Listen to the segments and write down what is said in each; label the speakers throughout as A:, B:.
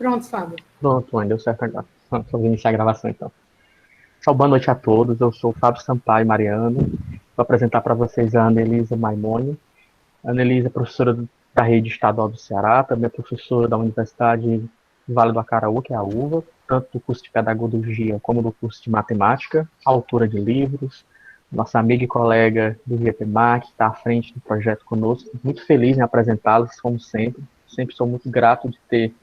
A: Pronto, Fábio.
B: Pronto, Anny, deu certo agora. Vamos iniciar a gravação, então. Tchau, boa noite a todos. Eu sou o Fábio Sampaio Mariano. Vou apresentar para vocês a Anelisa Maimone. A Anelisa é professora da Rede Estadual do Ceará, também é professora da Universidade Vale do Acaraú, que é a UVA, tanto do curso de Pedagogia como do curso de Matemática, autora de livros, nossa amiga e colega do VPMAC, que está à frente do projeto conosco. Muito feliz em apresentá-las, como sempre. Sempre sou muito grato de ter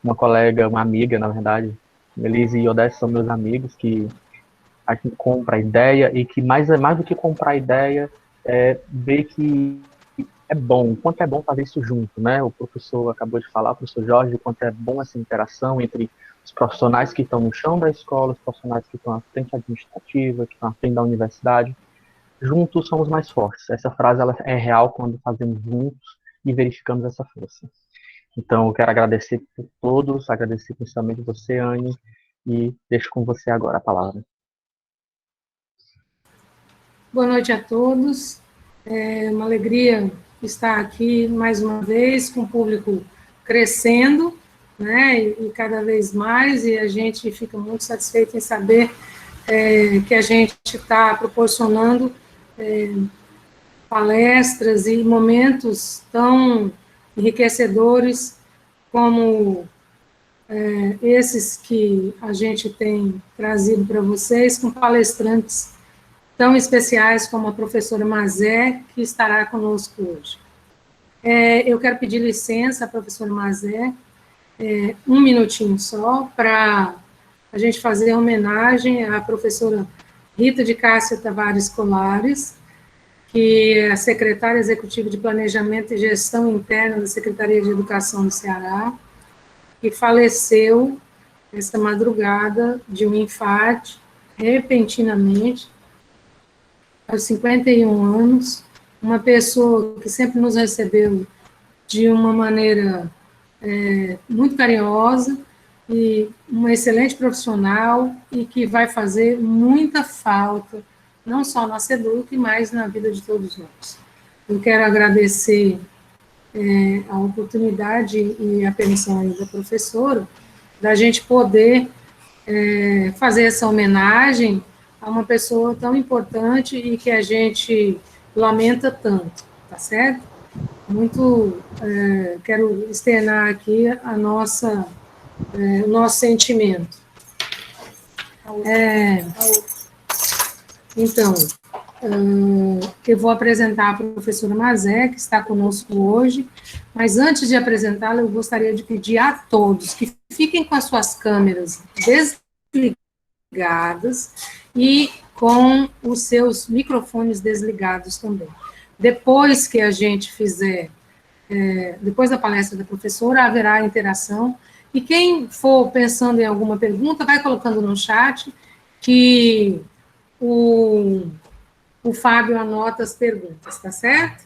B: uma colega, uma amiga, na verdade. Elise e Odete são meus amigos que a gente compra a ideia e que mais do que comprar a ideia é ver que é bom, o quanto é bom fazer isso junto, né? O professor acabou de falar, o professor Jorge, o quanto é bom essa interação entre os profissionais que estão no chão da escola, os profissionais que estão à frente administrativa, que estão à frente da universidade. Juntos somos mais fortes. Essa frase ela é real quando fazemos juntos e verificamos essa força. Então, eu quero agradecer por todos, agradecer principalmente você, Anne, e deixo com você agora a palavra.
A: Boa noite a todos. É uma alegria estar aqui mais uma vez com o público crescendo, né, e cada vez mais, e a gente fica muito satisfeito em saber que a gente está proporcionando palestras e momentos tão enriquecedores como esses que a gente tem trazido para vocês, com palestrantes tão especiais como a professora Mazé, que estará conosco hoje. Eu quero pedir licença à professora Mazé, um minutinho só, para a gente fazer homenagem à professora Rita de Cássia Tavares Colares, que é a secretária executiva de Planejamento e Gestão Interna da Secretaria de Educação do Ceará, que faleceu esta madrugada de um infarto, repentinamente, aos 51 anos, uma pessoa que sempre nos recebeu de uma maneira muito carinhosa, e uma excelente profissional, e que vai fazer muita falta, não só na SEDUC, mas na vida de todos nós. Eu quero agradecer a oportunidade e a permissão da professora, da gente poder fazer essa homenagem a uma pessoa tão importante e que a gente lamenta tanto, tá certo? Quero externar aqui o nosso sentimento. Então, eu vou apresentar a professora Mazé, que está conosco hoje, mas antes de apresentá-la, eu gostaria de pedir a todos que fiquem com as suas câmeras desligadas e com os seus microfones desligados também. Depois que a gente fizer, depois da palestra da professora, haverá interação, e quem for pensando em alguma pergunta, vai colocando no chat, que o Fábio anota as perguntas, tá certo?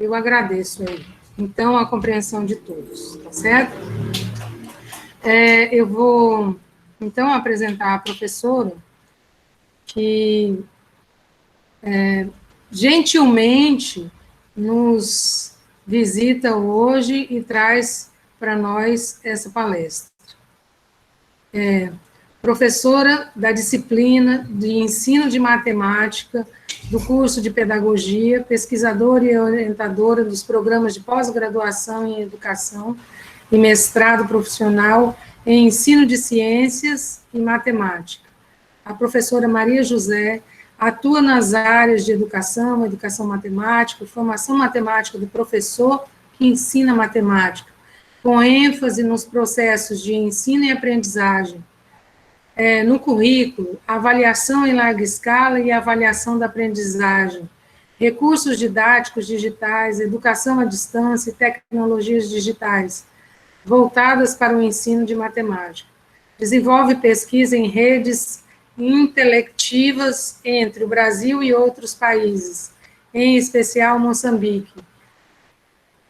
A: Eu agradeço aí, então, a compreensão de todos, tá certo? Eu vou, então, apresentar a professora, que gentilmente nos visita hoje e traz para nós essa palestra. Professora da disciplina de ensino de matemática, do curso de pedagogia, pesquisadora e orientadora dos programas de pós-graduação em educação e mestrado profissional em ensino de ciências e matemática. A professora Maria José atua nas áreas de educação, educação matemática, formação matemática do professor que ensina matemática, com ênfase nos processos de ensino e aprendizagem, no currículo, avaliação em larga escala e avaliação da aprendizagem, recursos didáticos digitais, educação à distância e tecnologias digitais, voltadas para o ensino de matemática. Desenvolve pesquisa em redes intelectivas entre o Brasil e outros países, em especial Moçambique.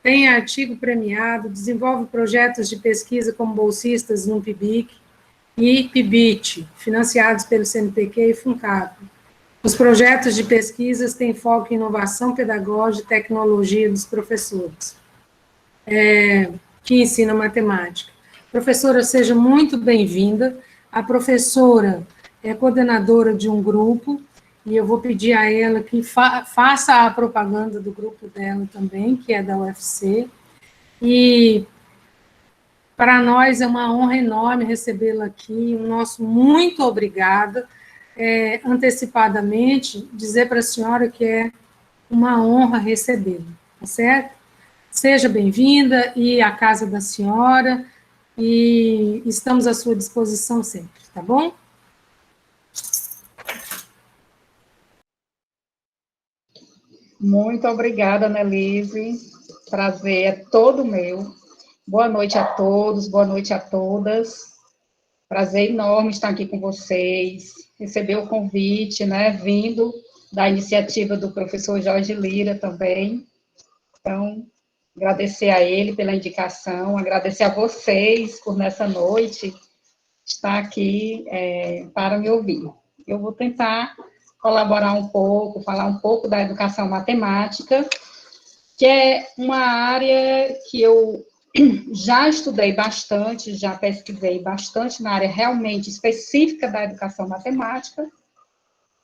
A: Tem artigo premiado, desenvolve projetos de pesquisa como bolsistas no PIBIC e PIBIT, financiados pelo CNPq e FUNCAP. Os projetos de pesquisas têm foco em inovação pedagógica e tecnologia dos professores, que ensinam matemática. Professora, seja muito bem-vinda. A professora é coordenadora de um grupo, e eu vou pedir a ela que faça a propaganda do grupo dela também, que é da UFC. E para nós é uma honra enorme recebê-la aqui. Um nosso muito obrigada. Antecipadamente, dizer para a senhora que é uma honra recebê-la, tá certo? Seja bem-vinda e a casa da senhora, e estamos à sua disposição sempre, tá bom?
C: Muito obrigada, Annelise. Prazer é todo meu. Boa noite a todos, boa noite a todas. Prazer enorme estar aqui com vocês. Receber o convite, né, vindo da iniciativa do professor Jorge Lira também. Então, agradecer a ele pela indicação, agradecer a vocês por nessa noite estar aqui para me ouvir. Eu vou tentar colaborar um pouco, falar um pouco da educação matemática, que é uma área que eu já estudei bastante, já pesquisei bastante na área realmente específica da educação matemática,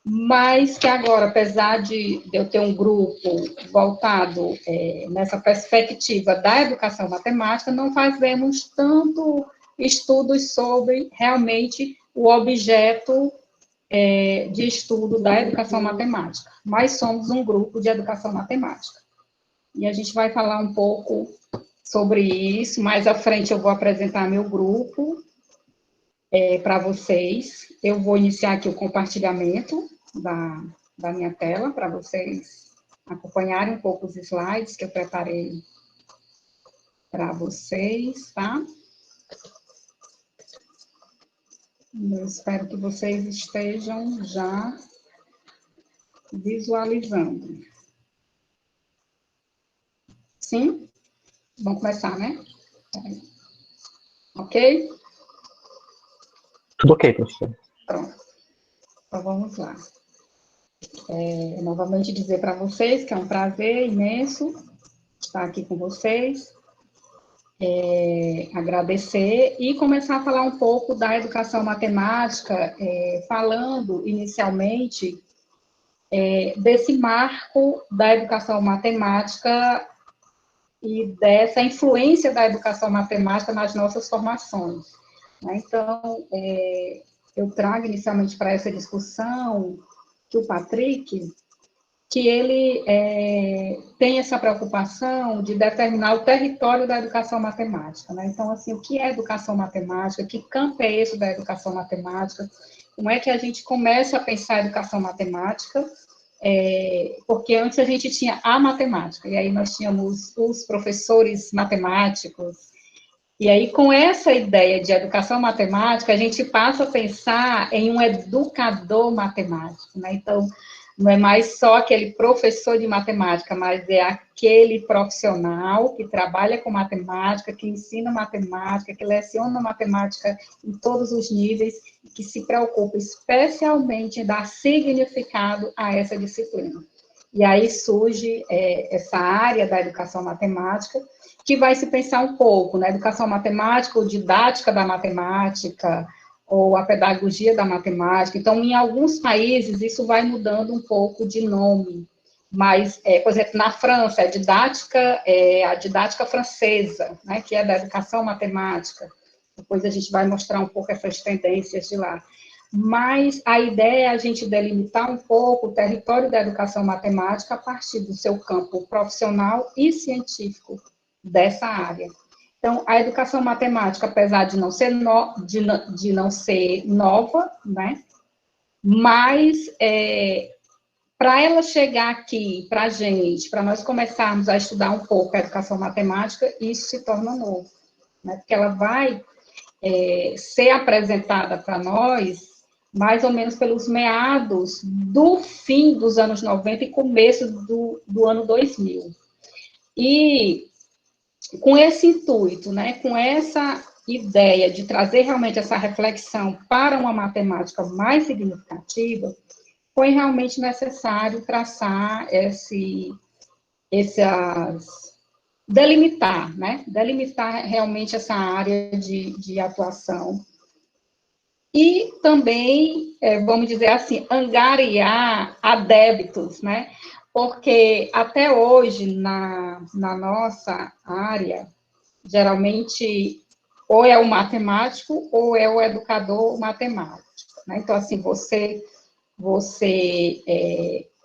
C: mas que agora, apesar de eu ter um grupo voltado nessa perspectiva da educação matemática, não fazemos tanto estudos sobre realmente o objeto de estudo da educação matemática, mas somos um grupo de educação matemática. E a gente vai falar um pouco sobre isso, mais à frente eu vou apresentar meu grupo para vocês. Eu vou iniciar aqui o compartilhamento da minha tela, para vocês acompanharem um pouco os slides que eu preparei para vocês, tá? Eu espero que vocês estejam já visualizando. Sim? Vamos começar, né? Ok?
B: Tudo ok, professor.
C: Pronto. Então, vamos lá. Novamente dizer para vocês que é um prazer imenso estar aqui com vocês, agradecer e começar a falar um pouco da educação matemática, falando inicialmente desse marco da educação matemática e dessa influência da educação matemática nas nossas formações, né? Então, eu trago inicialmente para essa discussão que o Patrick, que ele tem essa preocupação de determinar o território da educação matemática, né? Então, assim, o que é educação matemática? Que campo é esse da educação matemática? Como é que a gente começa a pensar a educação matemática? Porque antes a gente tinha a matemática, e aí nós tínhamos os professores matemáticos, e aí com essa ideia de educação matemática, a gente passa a pensar em um educador matemático, né? Então, não é mais só aquele professor de matemática, mas é aquele profissional que trabalha com matemática, que ensina matemática, que leciona matemática em todos os níveis, que se preocupa especialmente em dar significado a essa disciplina. E aí surge essa área da educação matemática, que vai se pensar um pouco na educação matemática, ou didática da matemática, ou a pedagogia da matemática. Então, em alguns países, isso vai mudando um pouco de nome. Mas, por exemplo, na França, a didática francesa, né, que é da educação matemática. Depois a gente vai mostrar um pouco essas tendências de lá. Mas a ideia é a gente delimitar um pouco o território da educação matemática a partir do seu campo profissional e científico dessa área. Então, a educação matemática, apesar de não ser, de não ser nova, né, mas para ela chegar aqui, para a gente, para nós começarmos a estudar um pouco a educação matemática, isso se torna novo, né, porque ela vai ser apresentada para nós mais ou menos pelos meados do fim dos anos 90 e começo do ano 2000. E com esse intuito, né, com essa ideia de trazer realmente essa reflexão para uma matemática mais significativa, foi realmente necessário traçar essas delimitar, né? Delimitar realmente essa área de atuação. E também, vamos dizer assim, angariar adeptos, né? Porque até hoje, na nossa área, geralmente, ou é o matemático, ou é o educador matemático, né? Então, assim, você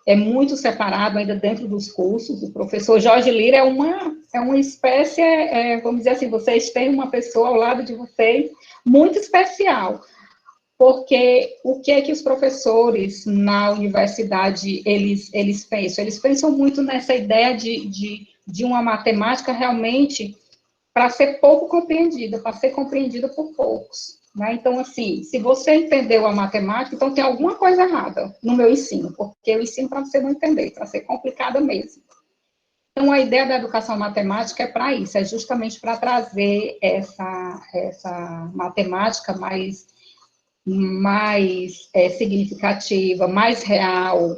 C: é muito separado ainda dentro dos cursos. O professor Jorge Lira é uma espécie, vamos dizer assim, vocês têm uma pessoa ao lado de vocês muito especial, porque o que é que os professores na universidade, eles pensam? Eles pensam muito nessa ideia de uma matemática realmente para ser pouco compreendida, para ser compreendida por poucos. Né? Então, assim, se você entendeu a matemática, então tem alguma coisa errada no meu ensino, porque eu ensino para você não entender, para ser complicada mesmo. Então, a ideia da educação matemática é para isso, é justamente para trazer essa matemática mais significativa, mais real,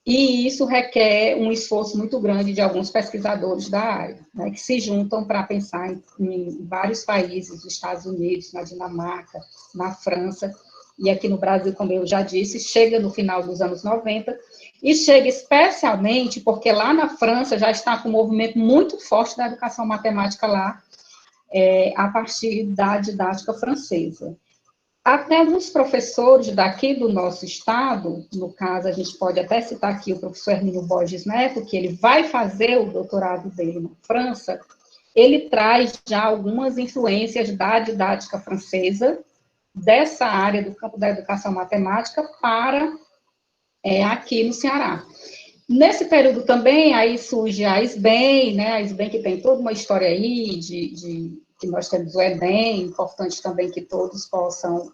C: e isso requer um esforço muito grande de alguns pesquisadores da área, né, que se juntam para pensar em vários países, nos Estados Unidos, na Dinamarca, na França, e aqui no Brasil, como eu já disse, chega no final dos anos 90, e chega especialmente porque lá na França já está com um movimento muito forte da educação matemática lá, a partir da didática francesa. Até alguns professores daqui do nosso estado, no caso, a gente pode até citar aqui o professor Hermínio Borges Neto, que ele vai fazer o doutorado dele na França, ele traz já algumas influências da didática francesa, dessa área do campo da educação matemática, para aqui no Ceará. Nesse período também, aí surge a SBEM, né, a SBEM que tem toda uma história aí que nós temos o Enem, importante também que todos possam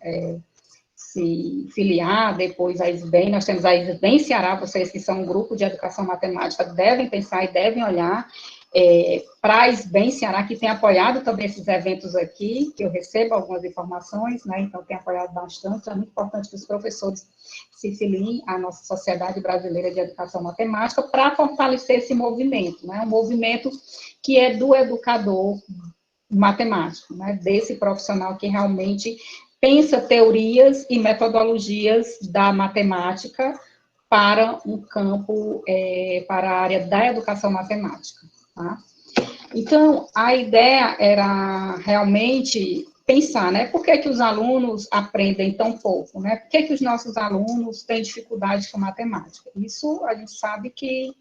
C: se filiar depois à SBEM. Nós temos a SBEM Ceará, vocês que são um grupo de educação matemática devem pensar e devem olhar para a SBEM Ceará, que tem apoiado também esses eventos aqui, que eu recebo algumas informações, né, então tem apoiado bastante. É muito importante que os professores se filiem à nossa Sociedade Brasileira de Educação Matemática para fortalecer esse movimento, né, um movimento que é do educador matemático, né, desse profissional que realmente pensa teorias e metodologias da matemática para um campo, para a área da educação matemática. Tá? Então, a ideia era realmente pensar, né, por que que os alunos aprendem tão pouco, né, por que que os nossos alunos têm dificuldade com matemática? Isso a gente sabe que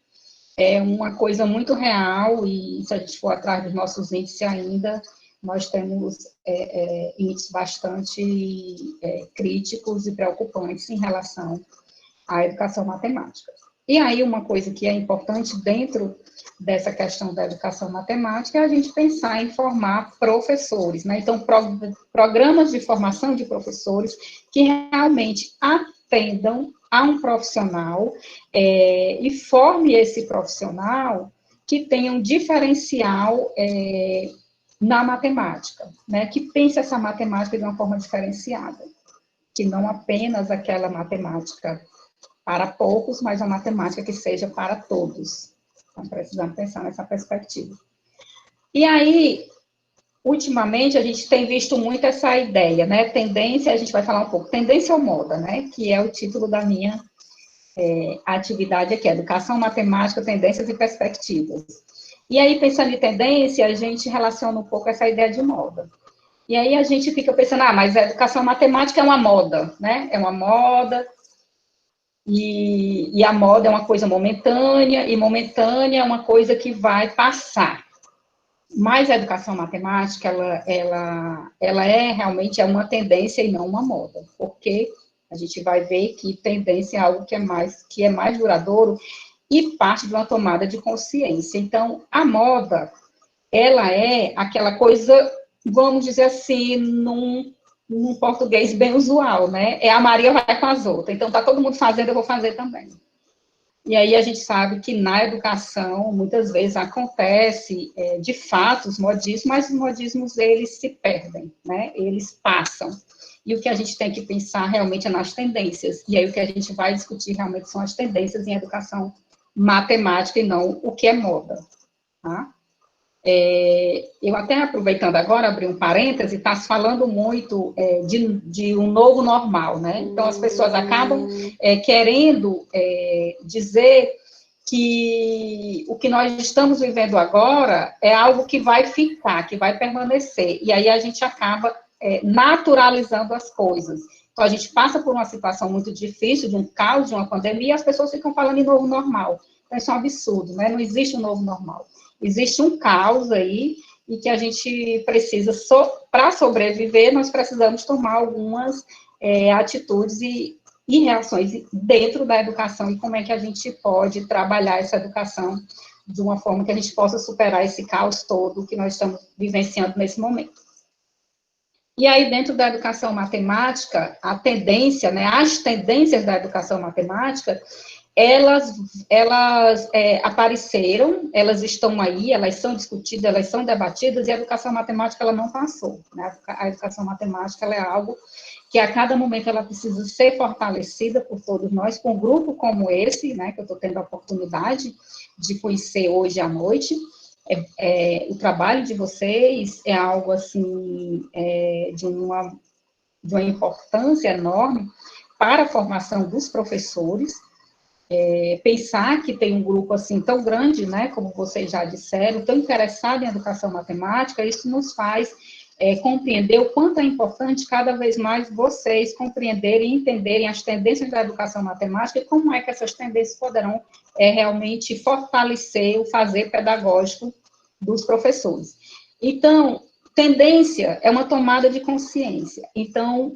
C: é uma coisa muito real, e se a gente for atrás dos nossos índices ainda, nós temos índices bastante críticos e preocupantes em relação à educação matemática. E aí, uma coisa que é importante dentro dessa questão da educação matemática é a gente pensar em formar professores, né? Então, programas de formação de professores que realmente atendam a um profissional e forme esse profissional que tenha um diferencial na matemática, né? Que pense essa matemática de uma forma diferenciada, que não apenas aquela matemática para poucos, mas uma matemática que seja para todos. Então, precisamos pensar nessa perspectiva. E aí, ultimamente, a gente tem visto muito essa ideia, né? Tendência, a gente vai falar um pouco, tendência ou moda, né? Que é o título da minha atividade aqui, Educação Matemática, Tendências e Perspectivas. E aí, pensando em tendência, a gente relaciona um pouco essa ideia de moda. E aí a gente fica pensando, mas a educação matemática é uma moda, né? É uma moda, e a moda é uma coisa momentânea, e momentânea é uma coisa que vai passar. Mas a educação matemática, ela realmente uma tendência e não uma moda, porque a gente vai ver que tendência é algo que é mais duradouro e parte de uma tomada de consciência. Então, a moda, ela é aquela coisa, vamos dizer assim, num português bem usual, né? A Maria vai com as outras. Então, tá todo mundo fazendo, eu vou fazer também. E aí a gente sabe que na educação, muitas vezes acontece, de fato, os modismos, mas os modismos, eles se perdem, né? Eles passam. E o que a gente tem que pensar realmente é nas tendências. E aí o que a gente vai discutir realmente são as tendências em educação matemática e não o que é moda, tá? Eu até aproveitando agora, abri um parêntese, está se falando muito de um novo normal, né? Então, as pessoas acabam querendo dizer que o que nós estamos vivendo agora é algo que vai ficar, que vai permanecer, e aí a gente acaba naturalizando as coisas. Então, a gente passa por uma situação muito difícil, de um caos, de uma pandemia, e as pessoas ficam falando em novo normal. Então, isso é um absurdo, né? Não existe um novo normal. Existe um caos aí, e que a gente precisa, para sobreviver, nós precisamos tomar algumas atitudes e reações dentro da educação, e como é que a gente pode trabalhar essa educação de uma forma que a gente possa superar esse caos todo que nós estamos vivenciando nesse momento. E aí, dentro da educação matemática, a tendência, né, as tendências da educação matemática, elas apareceram, elas estão aí, elas são discutidas, elas são debatidas, e a educação matemática, ela não passou, né? A educação matemática, ela é algo que a cada momento ela precisa ser fortalecida por todos nós, com um grupo como esse, né, que eu estou tendo a oportunidade de conhecer hoje à noite. O trabalho de vocês é algo, assim, de uma importância enorme para a formação dos professores. Pensar que tem um grupo, assim, tão grande, né, como vocês já disseram, tão interessado em educação matemática, isso nos faz compreender o quanto é importante cada vez mais vocês compreenderem e entenderem as tendências da educação matemática e como é que essas tendências poderão realmente fortalecer o fazer pedagógico dos professores. Então, tendência é uma tomada de consciência. Então,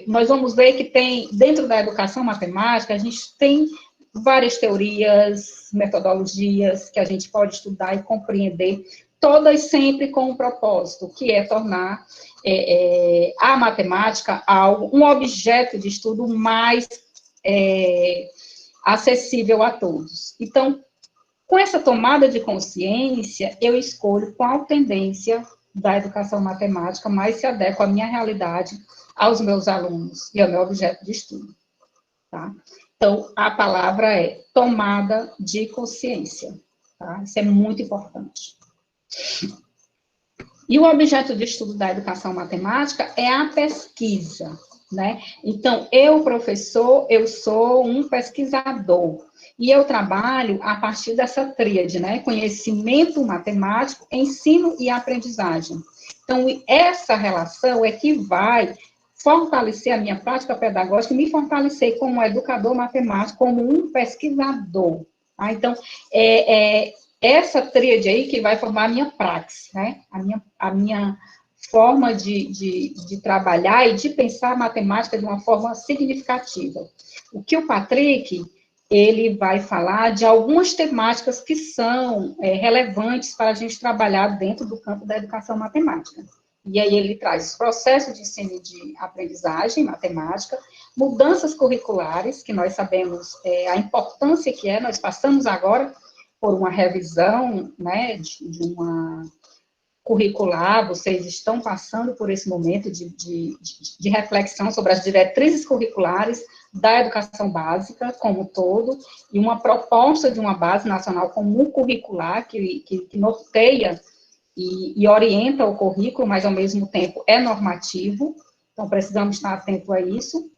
C: nós vamos ver que tem, dentro da educação matemática, a gente tem várias teorias, metodologias que a gente pode estudar e compreender, todas sempre com um propósito, que é tornar a matemática um objeto de estudo mais acessível a todos. Então, com essa tomada de consciência, eu escolho qual tendência da educação matemática mais se adequa à minha realidade, aos meus alunos e ao meu objeto de estudo. Tá? Então, a palavra é tomada de consciência. Tá? Isso é muito importante. E o objeto de estudo da educação matemática é a pesquisa, né? Então, eu, professor, eu sou um pesquisador, e eu trabalho a partir dessa tríade, né? Conhecimento matemático, ensino e aprendizagem. Então, essa relação é que vai fortalecer a minha prática pedagógica e me fortalecer como educador matemático, como um pesquisador. Tá? Então, essa tríade aí que vai formar a minha praxis, né? A minha forma de trabalhar e de pensar a matemática de uma forma significativa. O que o Patrick, ele vai falar de algumas temáticas que são relevantes para a gente trabalhar dentro do campo da educação matemática. E aí ele traz os processos de ensino e de aprendizagem, matemática, mudanças curriculares, que nós sabemos a importância que nós passamos agora por uma revisão, né, de uma curricular, vocês estão passando por esse momento de reflexão sobre as diretrizes curriculares da educação básica como um todo, e uma proposta de uma base nacional comum curricular que norteia e orienta o currículo, mas ao mesmo tempo é normativo, então precisamos estar atentos a isso.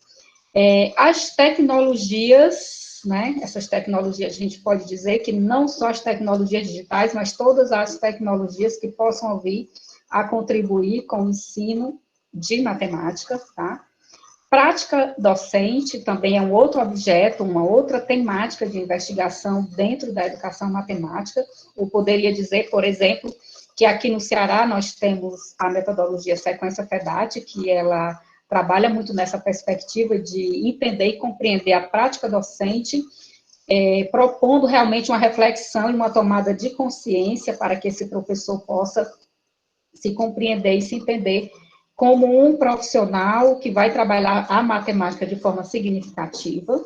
C: As tecnologias, né, essas tecnologias a gente pode dizer que não só as tecnologias digitais, mas todas as tecnologias que possam vir a contribuir com o ensino de matemática, tá? Prática docente também é um outro objeto, uma outra temática de investigação dentro da educação matemática. Eu poderia dizer, por exemplo, que aqui no Ceará nós temos a metodologia Sequência FEDAT, que ela trabalha muito nessa perspectiva de entender e compreender a prática docente, propondo realmente uma reflexão e uma tomada de consciência para que esse professor possa se compreender e se entender como um profissional que vai trabalhar a matemática de forma significativa.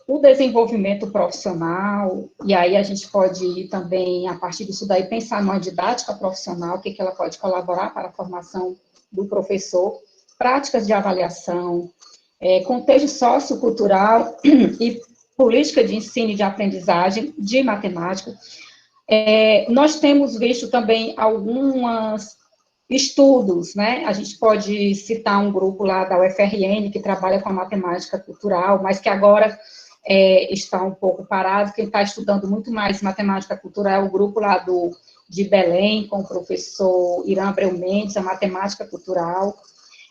C: O desenvolvimento profissional, e aí a gente pode ir também, a partir disso daí, pensar numa didática profissional, o que ela pode colaborar para a formação do professor, práticas de avaliação, contexto sociocultural e política de ensino e de aprendizagem de matemática. Nós temos visto também alguns estudos, né? A gente pode citar um grupo lá da UFRN que trabalha com a matemática cultural, mas que agora está um pouco parado. Quem está estudando muito mais matemática cultural é o grupo lá de Belém, com o professor Irã Abreu Mendes, a matemática cultural.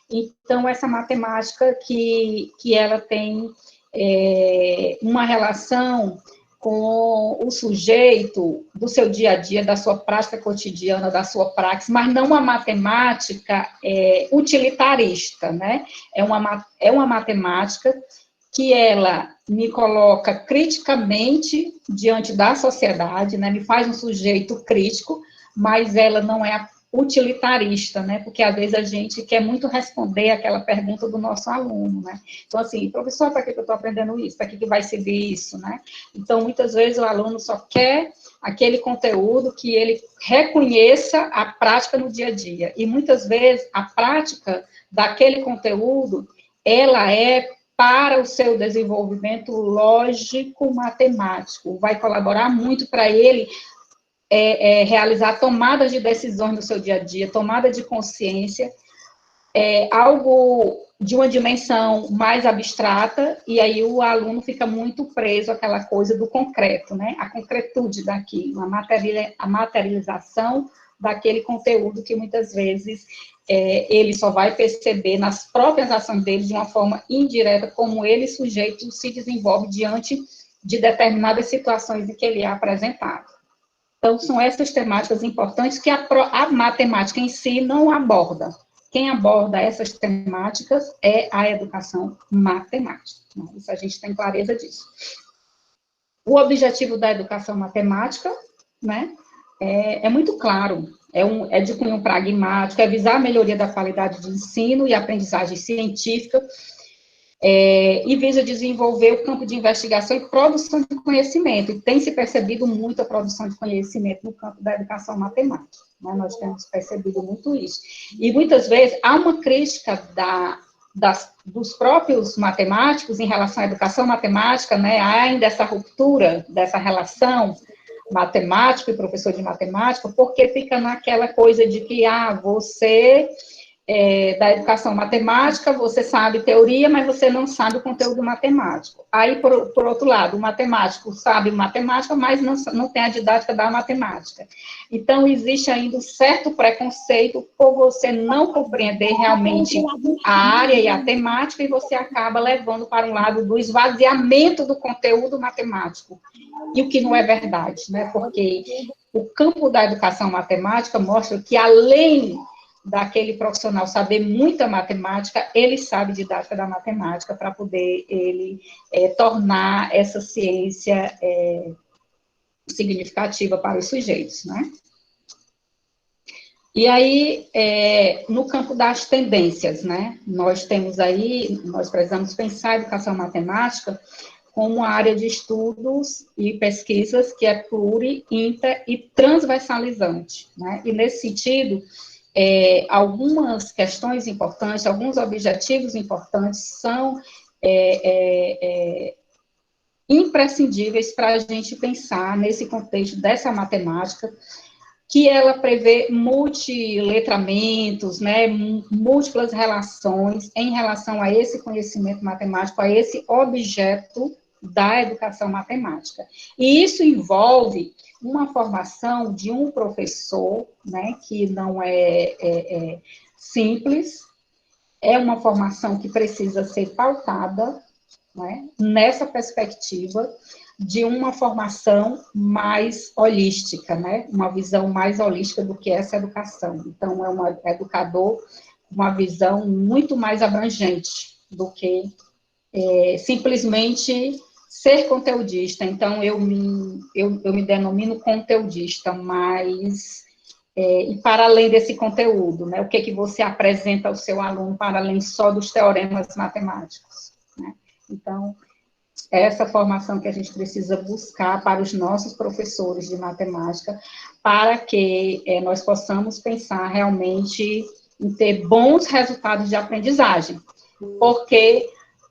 C: Então, essa matemática que ela tem uma relação com o sujeito do seu dia a dia, da sua prática cotidiana, da sua praxis, mas não uma matemática utilitarista, né? É uma matemática que ela me coloca criticamente diante da sociedade, né? Me faz um sujeito crítico, mas ela não é utilitarista, né? Porque às vezes a gente quer muito responder aquela pergunta do nosso aluno, né? Então, assim, professor, para que eu estou aprendendo isso? Para que vai servir isso, né? Então, muitas vezes o aluno só quer aquele conteúdo que ele reconheça a prática no dia a dia. E muitas vezes a prática daquele conteúdo, ela é para o seu desenvolvimento lógico-matemático, vai colaborar muito para ele realizar tomadas de decisões no seu dia a dia, tomada de consciência, algo de uma dimensão mais abstrata, e aí o aluno fica muito preso àquela coisa do concreto, né? A concretude daquilo, a materialização daquele conteúdo que muitas vezes ele só vai perceber nas próprias ações dele de uma forma indireta, como ele, sujeito, se desenvolve diante de determinadas situações em que ele é apresentado. Então, são essas temáticas importantes que a matemática em si não aborda. Quem aborda essas temáticas é a educação matemática. Isso a gente tem clareza disso. O objetivo da educação matemática, né, é muito claro. É de cunho pragmático, é visar a melhoria da qualidade de ensino e aprendizagem científica, e visa desenvolver o campo de investigação e produção de conhecimento. E tem se percebido muito a produção de conhecimento no campo da educação matemática. Né? Nós temos percebido muito isso. E muitas vezes há uma crítica dos próprios matemáticos em relação à educação matemática, né? Há ainda essa ruptura dessa relação matemático e professor de matemática, porque fica naquela coisa de que, você da educação matemática, você sabe teoria, mas você não sabe o conteúdo matemático. Aí, por outro lado, o matemático sabe matemática, mas não tem a didática da matemática. Então, existe ainda um certo preconceito por você não compreender realmente a área e a temática, e você acaba levando para um lado do esvaziamento do conteúdo matemático, e o que não é verdade, né? Porque o campo da educação matemática mostra que, além daquele profissional saber muita matemática, ele sabe didática da matemática para poder ele tornar essa ciência significativa para os sujeitos, né? E aí, no campo das tendências, né? Nós precisamos pensar a educação matemática como uma área de estudos e pesquisas que é pluri, inter e transversalizante, né? E nesse sentido, algumas questões importantes, alguns objetivos importantes são imprescindíveis para a gente pensar nesse contexto dessa matemática, que ela prevê multiletramentos, né, múltiplas relações em relação a esse conhecimento matemático, a esse objeto da educação matemática. E isso envolve uma formação de um professor, né, que não é simples, é uma formação que precisa ser pautada, né, nessa perspectiva de uma formação mais holística, né, uma visão mais holística do que essa educação. Então, é um educador com uma visão muito mais abrangente do que simplesmente ser conteudista. Então, eu me denomino conteudista, mas e para além desse conteúdo, né, o que você apresenta ao seu aluno para além só dos teoremas matemáticos, né? Então, essa formação que a gente precisa buscar para os nossos professores de matemática, para que nós possamos pensar realmente em ter bons resultados de aprendizagem, porque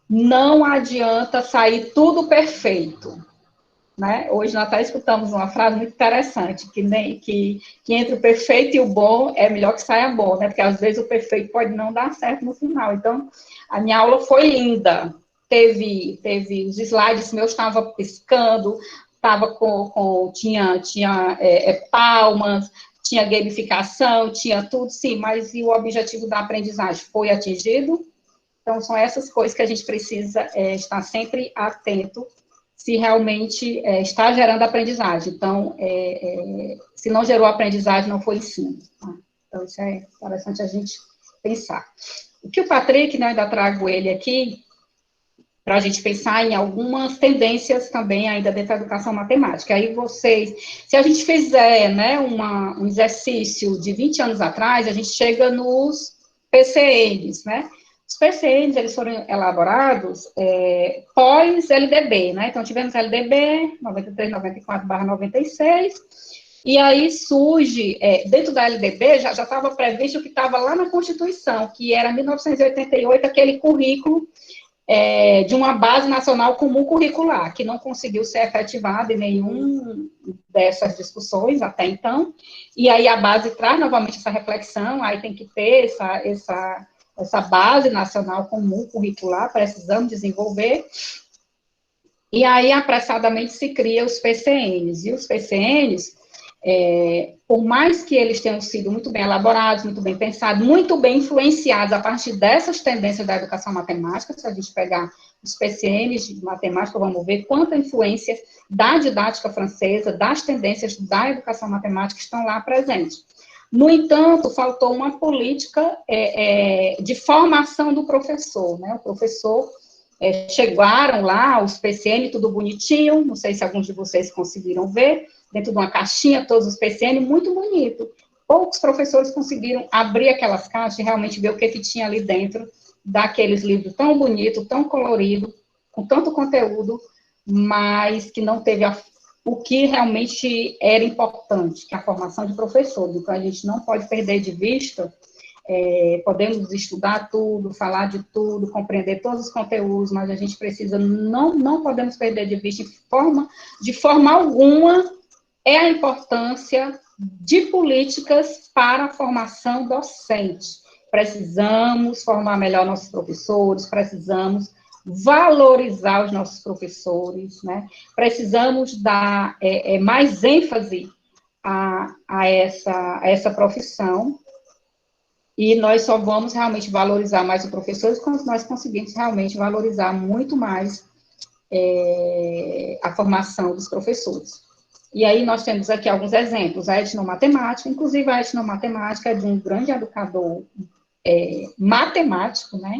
C: não adianta sair tudo perfeito, né? Hoje nós até escutamos uma frase muito interessante, que entre o perfeito e o bom é melhor que saia bom, né? Porque às vezes o perfeito pode não dar certo no final. Então, a minha aula foi linda. Teve os slides meus, estava piscando, tinha palmas, tinha gamificação, tinha tudo, sim, mas e o objetivo da aprendizagem foi atingido? Então, são essas coisas que a gente precisa estar sempre atento se realmente está gerando aprendizagem. Então, se não gerou aprendizagem, não foi ensino. Tá? Então, isso é interessante a gente pensar. O que o Patrick, né, ainda trago ele aqui, para a gente pensar em algumas tendências também ainda dentro da educação matemática. Aí se a gente fizer, né, um exercício de 20 anos atrás, a gente chega nos PCNs, né? Os PCNs, eles foram elaborados pós-LDB, né? Então, tivemos LDB 93/94/96, e aí surge, dentro da LDB, já estava previsto o que estava lá na Constituição, que era 1988, aquele currículo de uma base nacional comum curricular, que não conseguiu ser efetivada em nenhum dessas discussões até então, e aí a base traz novamente essa reflexão, aí tem que ter essa base nacional comum curricular, precisamos desenvolver, e aí apressadamente se cria os PCNs, e os PCNs, por mais que eles tenham sido muito bem elaborados, muito bem pensados, muito bem influenciados a partir dessas tendências da educação matemática, se a gente pegar os PCNs de matemática, vamos ver quanta influência da didática francesa, das tendências da educação matemática estão lá presentes. No entanto, faltou uma política de formação do professor, né? O professor, chegaram lá, os PCN, tudo bonitinho, não sei se alguns de vocês conseguiram ver, dentro de uma caixinha, todos os PCN, muito bonito. Poucos professores conseguiram abrir aquelas caixas e realmente ver o que tinha ali dentro daqueles livros tão bonitos, tão coloridos, com tanto conteúdo, mas que não teve o que realmente era importante, que é a formação de professores. Então, a gente não pode perder de vista, podemos estudar tudo, falar de tudo, compreender todos os conteúdos, mas a gente precisa, não podemos perder de vista, de forma alguma, a importância de políticas para a formação docente. Precisamos formar melhor nossos professores, precisamos valorizar os nossos professores, né? Precisamos dar mais ênfase a essa profissão, e nós só vamos realmente valorizar mais os professores quando nós conseguirmos realmente valorizar muito mais a formação dos professores. E aí nós temos aqui alguns exemplos, a etnomatemática, inclusive a etnomatemática é de um grande educador matemático, né?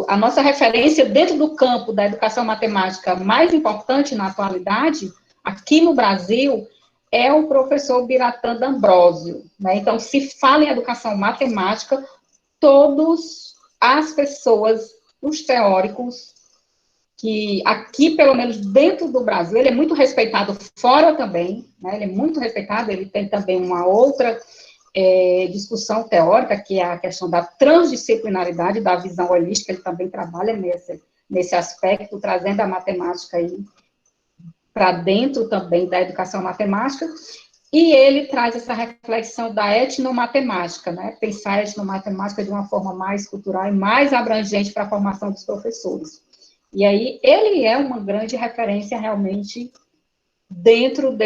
C: A nossa referência dentro do campo da educação matemática mais importante na atualidade, aqui no Brasil, é o professor Biratã D'Ambrosio, né? Então, se fala em educação matemática, todas as pessoas, os teóricos, que aqui, pelo menos dentro do Brasil, ele é muito respeitado fora também, né? Ele é muito respeitado, ele tem também uma outra discussão teórica, que é a questão da transdisciplinaridade, da visão holística, ele também trabalha nesse aspecto, trazendo a matemática aí para dentro também da educação matemática, e ele traz essa reflexão da etnomatemática, né? Pensar a etnomatemática de uma forma mais cultural e mais abrangente para a formação dos professores. E aí, ele é uma grande referência, realmente, dentro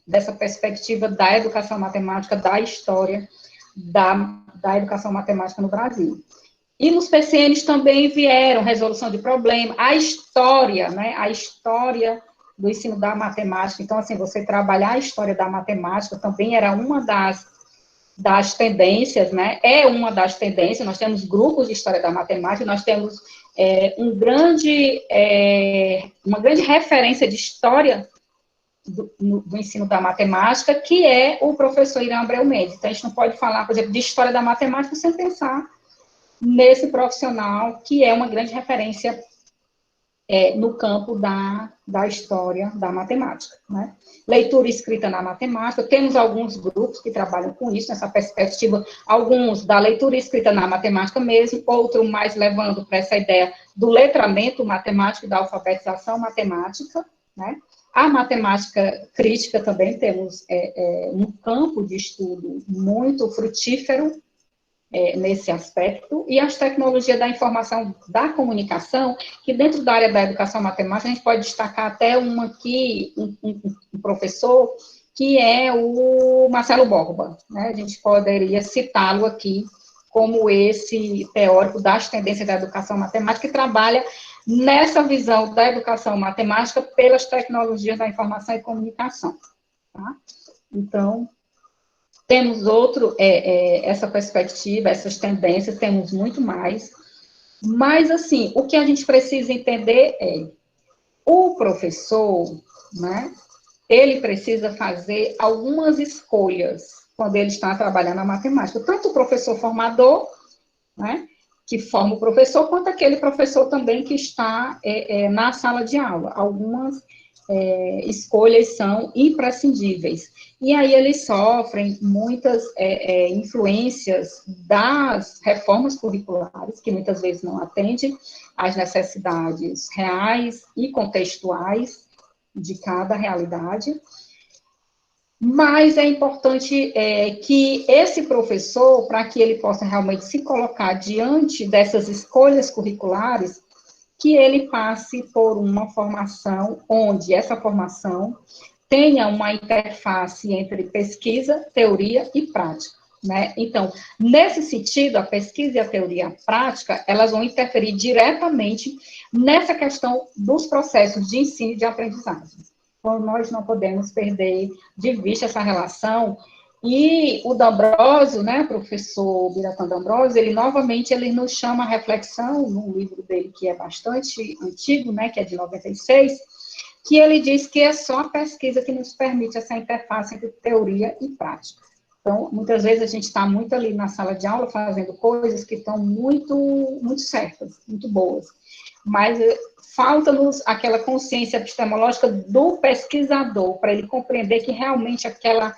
C: dessa perspectiva da educação matemática, da história da educação matemática no Brasil. E nos PCNs também vieram resolução de problema, a história, né? A história do ensino da matemática. Então, assim, você trabalhar a história da matemática também era uma das tendências, né? É uma das tendências. Nós temos grupos de história da matemática, nós temos uma grande referência de história do ensino da matemática, que é o professor Irã Abreu Mendes. Então, a gente não pode falar, por exemplo, de história da matemática sem pensar nesse profissional, que é uma grande referência no campo da história da matemática, né? Leitura e escrita na matemática, temos alguns grupos que trabalham com isso, nessa perspectiva, alguns da leitura e escrita na matemática mesmo, outro mais levando para essa ideia do letramento matemático e da alfabetização matemática, né? A matemática crítica também temos um campo de estudo muito frutífero nesse aspecto, e as tecnologias da informação, da comunicação, que dentro da área da educação matemática, a gente pode destacar até uma aqui, um professor, que é o Marcelo Borba, né? A gente poderia citá-lo aqui como esse teórico das tendências da educação matemática, que trabalha nessa visão da educação matemática pelas tecnologias da informação e comunicação. Tá? Então, temos essa perspectiva, essas tendências, temos muito mais, mas, assim, o que a gente precisa entender é, o professor, né, ele precisa fazer algumas escolhas quando ele está trabalhando a matemática, tanto o professor formador, né, que forma o professor, quanto aquele professor também que está na sala de aula. Algumas escolhas são imprescindíveis. E aí eles sofrem muitas influências das reformas curriculares, que muitas vezes não atendem às necessidades reais e contextuais de cada realidade. Mas é importante que esse professor, para que ele possa realmente se colocar diante dessas escolhas curriculares, que ele passe por uma formação onde essa formação tenha uma interface entre pesquisa, teoria e prática, né? Então, nesse sentido, a pesquisa e a teoria e a prática, elas vão interferir diretamente nessa questão dos processos de ensino e de aprendizagem. Então, nós não podemos perder de vista essa relação. E o D'Ambrosio, né, professor Biratan D'Ambrosio, ele novamente nos chama a reflexão, num livro dele que é bastante antigo, né, que é de 96, que ele diz que é só a pesquisa que nos permite essa interface entre teoria e prática. Então, muitas vezes a gente está muito ali na sala de aula fazendo coisas que estão muito, muito certas, muito boas, mas falta-nos aquela consciência epistemológica do pesquisador, para ele compreender que realmente aquela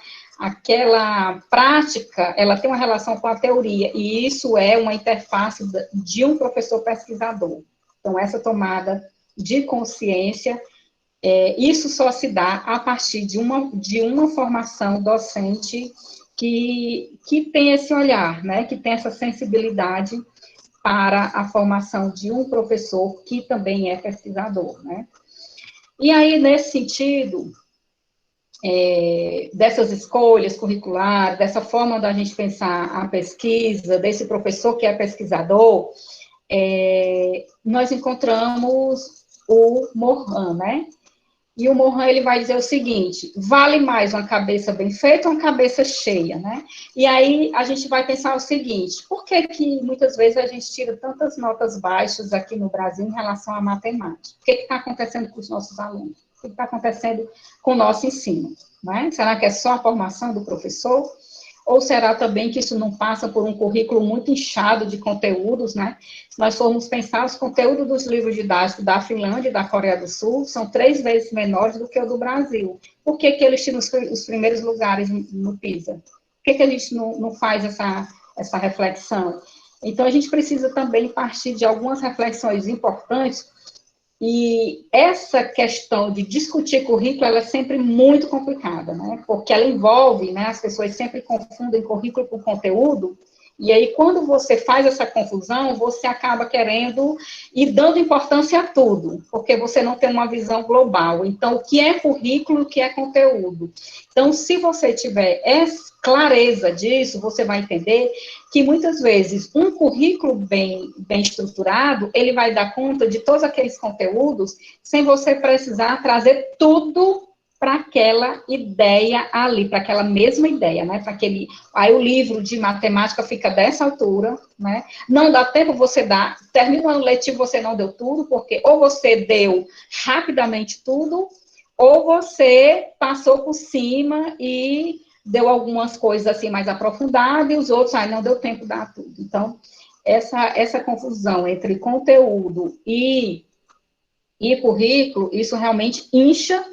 C: prática, ela tem uma relação com a teoria, e isso é uma interface de um professor pesquisador. Então, essa tomada de consciência, isso só se dá a partir de uma formação docente que tem esse olhar, né, que tem essa sensibilidade para a formação de um professor que também é pesquisador, né. E aí, nesse sentido, dessas escolhas curriculares, dessa forma da gente pensar a pesquisa, desse professor que é pesquisador, nós encontramos o Morin, né? E o Morin, ele vai dizer o seguinte: vale mais uma cabeça bem feita ou uma cabeça cheia, né? E aí a gente vai pensar o seguinte: por que muitas vezes a gente tira tantas notas baixas aqui no Brasil em relação à matemática? O que está acontecendo com os nossos alunos? O que está acontecendo com o nosso ensino? Né? Será que é só a formação do professor? Ou será também que isso não passa por um currículo muito inchado de conteúdos, né? Se nós formos pensar, os conteúdos dos livros didáticos da Finlândia e da Coreia do Sul são 3 vezes menores do que o do Brasil. Por que eles tiram os primeiros lugares no PISA? Por que a gente não faz essa reflexão? Então, a gente precisa também partir de algumas reflexões importantes. E essa questão de discutir currículo, ela é sempre muito complicada, né? Porque ela envolve, né? As pessoas sempre confundem currículo com conteúdo, e aí, quando você faz essa confusão, você acaba querendo e dando importância a tudo, porque você não tem uma visão global. Então, o que é currículo e o que é conteúdo? Então, se você tiver clareza disso, você vai entender que, muitas vezes, um currículo bem estruturado, ele vai dar conta de todos aqueles conteúdos, sem você precisar trazer tudo para aquela ideia ali, para aquela mesma ideia, né, aí o livro de matemática fica dessa altura, né, não dá tempo você termina o ano letivo, você não deu tudo, porque ou você deu rapidamente tudo, ou você passou por cima e deu algumas coisas assim mais aprofundadas, e os outros, não deu tempo de dar tudo. Então, essa confusão entre conteúdo e currículo, isso realmente incha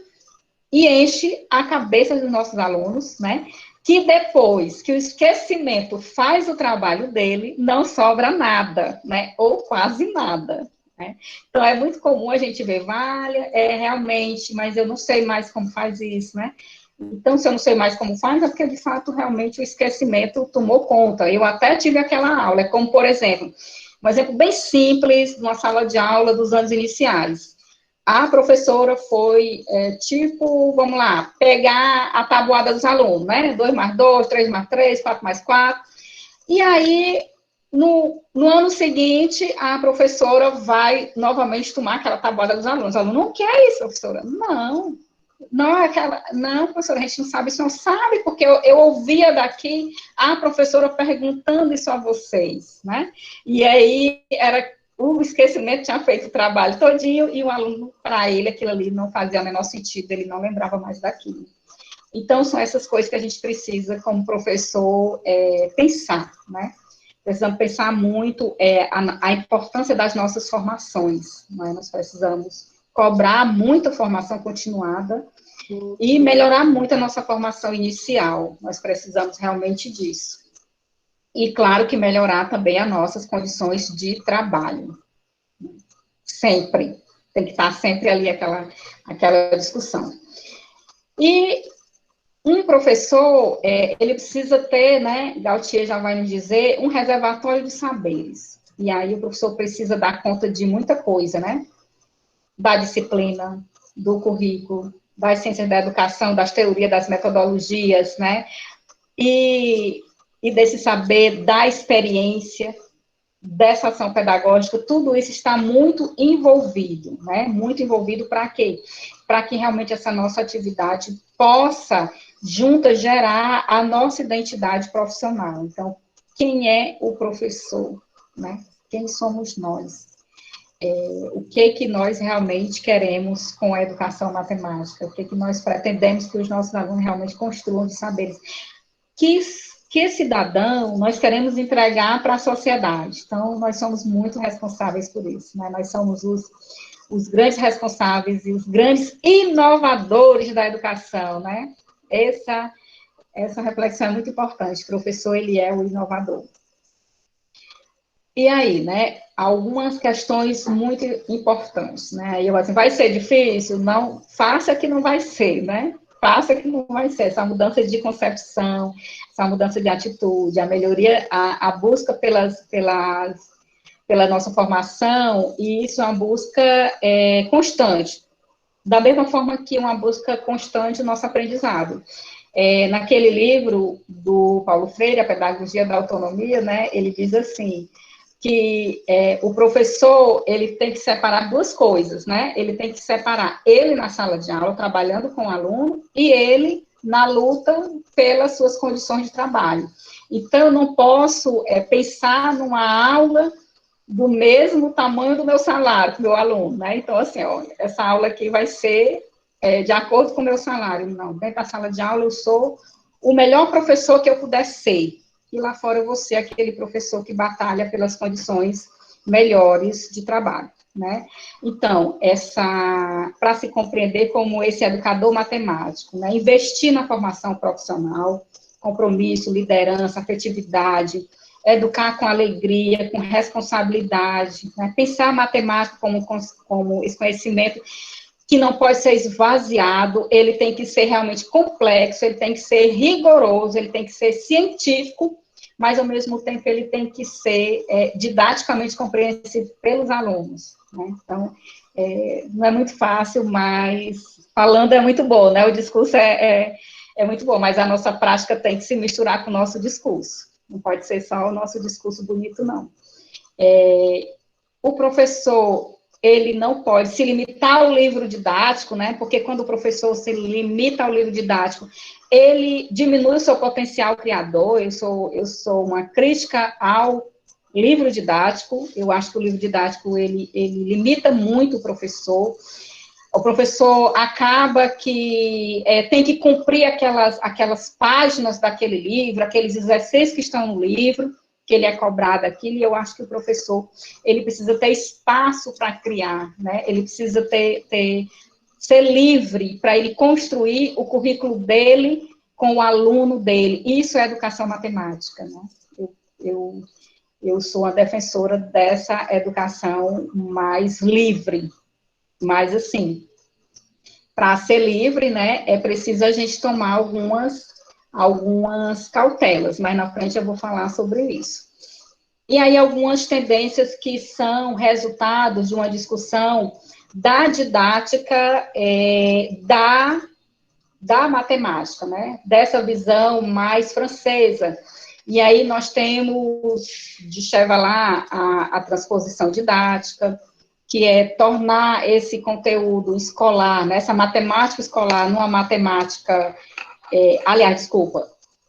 C: e enche a cabeça dos nossos alunos, né? Que depois que o esquecimento faz o trabalho dele, não sobra nada, né? Ou quase nada. né? Então, é muito comum a gente ver, vale, realmente, mas eu não sei mais como faz isso, né? Então, se eu não sei mais como faz, é porque, de fato, realmente o esquecimento tomou conta. Eu até tive aquela aula, é como, por exemplo, um exemplo bem simples, numa sala de aula dos anos iniciais. A professora foi, tipo, vamos lá, pegar a tabuada dos alunos, né? 2 mais 2, 3 mais 3, 4 mais 4. E aí, no ano seguinte, a professora vai novamente tomar aquela tabuada dos alunos. O aluno, não quer isso, professora? Não. Não, não, professora, a gente não sabe isso, não sabe, porque eu ouvia daqui a professora perguntando isso a vocês, né? E aí, o esquecimento tinha feito o trabalho todinho, e o aluno, para ele, aquilo ali não fazia o menor sentido, ele não lembrava mais daquilo. Então, são essas coisas que a gente precisa, como professor, pensar, né? Precisamos pensar muito a importância das nossas formações, né? Nós precisamos cobrar muita formação continuada e melhorar muito a nossa formação inicial. Nós precisamos realmente disso. E, claro, que melhorar também as nossas condições de trabalho. Sempre. Tem que estar sempre ali aquela discussão. E um professor, ele precisa ter, né, Gautier já vai nos dizer, um reservatório de saberes. E aí o professor precisa dar conta de muita coisa, né? Da disciplina, do currículo, das ciências da educação, das teorias, das metodologias, né? E desse saber, da experiência, dessa ação pedagógica, tudo isso está muito envolvido, né? Muito envolvido para quê? Para que realmente essa nossa atividade possa, juntas, gerar a nossa identidade profissional. Então, quem é o professor, né? Quem somos nós? O que nós realmente queremos com a educação matemática? O que nós pretendemos que os nossos alunos realmente construam de saberes? Que cidadão nós queremos entregar para a sociedade? Então, nós somos muito responsáveis por isso, né? Nós somos os grandes responsáveis e os grandes inovadores da educação, né? Essa reflexão é muito importante. O professor, ele é o inovador. E aí, né, algumas questões muito importantes, né? Eu, assim, vai ser difícil? Não, faça que não vai ser, né? Faça que não vai ser. Essa mudança de concepção, essa mudança de atitude, a melhoria, a busca pela nossa formação, e isso é uma busca constante. Da mesma forma que uma busca constante do nosso aprendizado. Naquele livro do Paulo Freire, A Pedagogia da Autonomia, né, ele diz assim, que o professor, ele tem que separar duas coisas, né? Ele tem que separar ele na sala de aula, trabalhando com o aluno, e ele na luta pelas suas condições de trabalho. Então, eu não posso pensar numa aula do mesmo tamanho do meu salário, do meu aluno, né? Então, assim, ó, essa aula aqui vai ser de acordo com o meu salário. Não, dentro da sala de aula eu sou o melhor professor que eu puder ser. E lá fora eu vou ser aquele professor que batalha pelas condições melhores de trabalho, né? Então, para se compreender como esse educador matemático, né? Investir na formação profissional, compromisso, liderança, afetividade, educar com alegria, com responsabilidade, né? Pensar a matemática como esse conhecimento que não pode ser esvaziado, ele tem que ser realmente complexo, ele tem que ser rigoroso, ele tem que ser científico, mas, ao mesmo tempo, ele tem que ser didaticamente compreensível pelos alunos, né? Então, não é muito fácil, mas falando é muito bom, né? O discurso é muito bom, mas a nossa prática tem que se misturar com o nosso discurso. Não pode ser só o nosso discurso bonito, não. O professor, ele não pode se limitar ao livro didático, né? Porque quando o professor se limita ao livro didático, ele diminui o seu potencial criador. Eu sou uma crítica ao livro didático. Eu acho que o livro didático, ele limita muito o professor. O professor acaba que tem que cumprir aquelas páginas daquele livro, aqueles exercícios que estão no livro, que ele é cobrado aquilo, e eu acho que o professor, ele precisa ter espaço para criar, né? Ele precisa ser livre para ele construir o currículo dele com o aluno dele. Isso é educação matemática, né? eu sou a defensora dessa educação mais livre. Mas, assim, para ser livre, né, é preciso a gente tomar algumas cautelas, mas na frente eu vou falar sobre isso. E aí, algumas tendências que são resultados de uma discussão da didática da matemática, né? Dessa visão mais francesa. E aí nós temos de Chevallard a transposição didática, que é tornar esse conteúdo escolar, né, essa matemática escolar, numa matemática,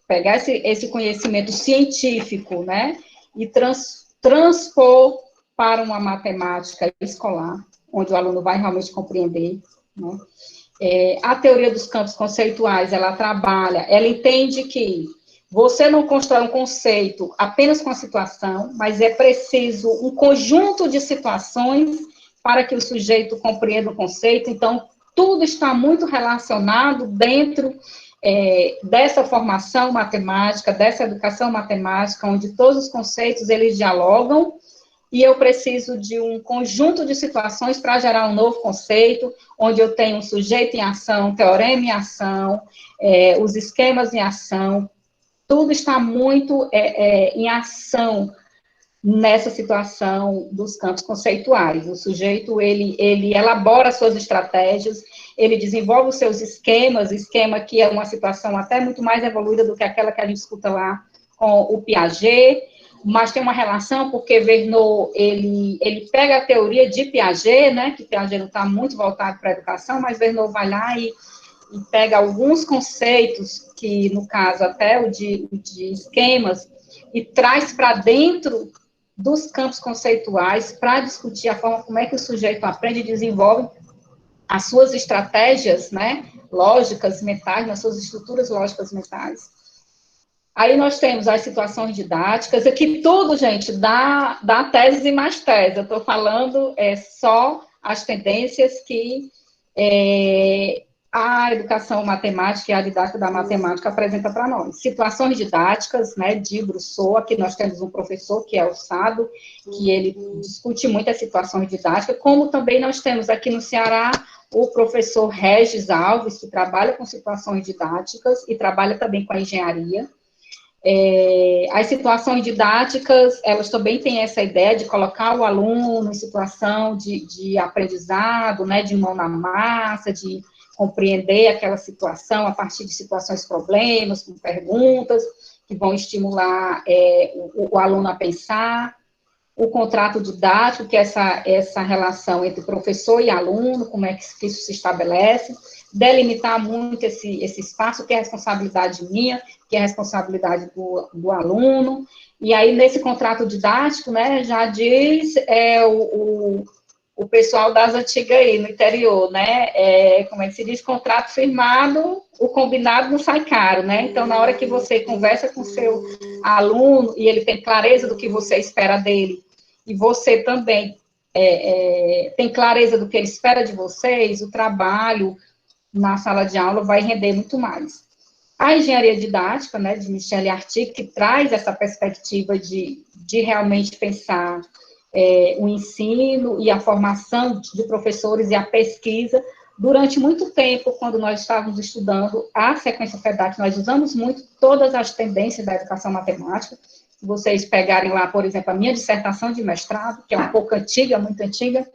C: pegar esse conhecimento científico, né, e transpor para uma matemática escolar, onde o aluno vai realmente compreender, né. A teoria dos campos conceituais, ela entende que você não constrói um conceito apenas com a situação, mas é preciso um conjunto de situações para que o sujeito compreenda o conceito. Então, tudo está muito relacionado dentro dessa formação matemática, dessa educação matemática, onde todos os conceitos, eles dialogam, e eu preciso de um conjunto de situações para gerar um novo conceito, onde eu tenho um sujeito em ação, teorema em ação, os esquemas em ação, tudo está muito em ação nessa situação dos campos conceituais. O sujeito, ele elabora suas estratégias, ele desenvolve os seus esquema que é uma situação até muito mais evoluída do que aquela que a gente escuta lá com o Piaget, mas tem uma relação, porque Verneau, ele pega a teoria de Piaget, né, que Piaget não está muito voltado para a educação, mas Verneau vai lá e pega alguns conceitos, que no caso até o de esquemas, e traz para dentro dos campos conceituais para discutir a forma como é que o sujeito aprende e desenvolve as suas estratégias, né, lógicas mentais, nas suas estruturas lógicas mentais. Aí nós temos as situações didáticas, aqui tudo, gente, dá tese e mais tese. Eu estou falando só as tendências que a educação matemática e a didática da matemática apresenta para nós. Situações didáticas, né, de Brousseau, aqui nós temos um professor, que é o Sado, que ele discute muitas situações didáticas, como também nós temos aqui no Ceará o professor Regis Alves, que trabalha com situações didáticas e trabalha também com a engenharia. As situações didáticas, elas também têm essa ideia de colocar o aluno em situação de aprendizado, né, de mão na massa, de compreender aquela situação a partir de situações problemas, com perguntas, que vão estimular o aluno a pensar. O contrato didático, que é essa relação entre professor e aluno, como é que isso se estabelece, delimitar muito esse espaço, que é responsabilidade minha, que é responsabilidade do aluno, e aí nesse contrato didático, né, já diz o pessoal das antigas aí, no interior, né, como é que se diz, contrato firmado, o combinado não sai caro, né, então na hora que você conversa com o seu aluno, e ele tem clareza do que você espera dele, e você também tem clareza do que ele espera de vocês, o trabalho na sala de aula vai render muito mais. A engenharia didática, né, de Michel Artigue, que traz essa perspectiva de realmente pensar o ensino e a formação de professores e a pesquisa. Durante muito tempo, quando nós estávamos estudando a sequência FEDAC, nós usamos muito todas as tendências da educação matemática. Se vocês pegarem lá, por exemplo, a minha dissertação de mestrado, que é um pouco antiga, muito antiga,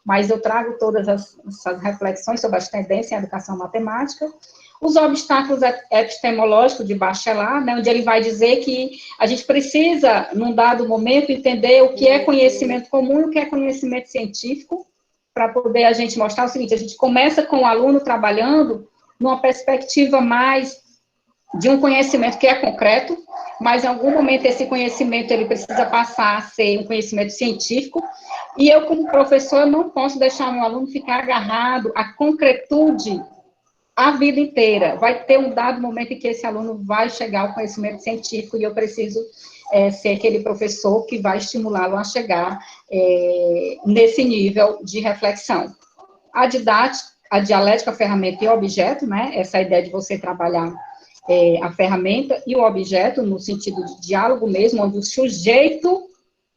C: mas eu trago todas essas reflexões sobre as tendências em educação matemática. Os obstáculos epistemológicos de Bachelard, né, onde ele vai dizer que a gente precisa, num dado momento, entender o que é conhecimento comum e o que é conhecimento científico, para poder a gente mostrar o seguinte: a gente começa com o aluno trabalhando numa perspectiva mais de um conhecimento que é concreto, mas em algum momento esse conhecimento ele precisa passar a ser um conhecimento científico, e eu, como professor, não posso deixar meu aluno ficar agarrado à concretude a vida inteira. Vai ter um dado momento em que esse aluno vai chegar ao conhecimento científico, e eu preciso ser aquele professor que vai estimulá-lo a chegar nesse nível de reflexão. A didática, a dialética, a ferramenta e o objeto, né, essa ideia de você trabalhar a ferramenta e o objeto, no sentido de diálogo mesmo, onde o sujeito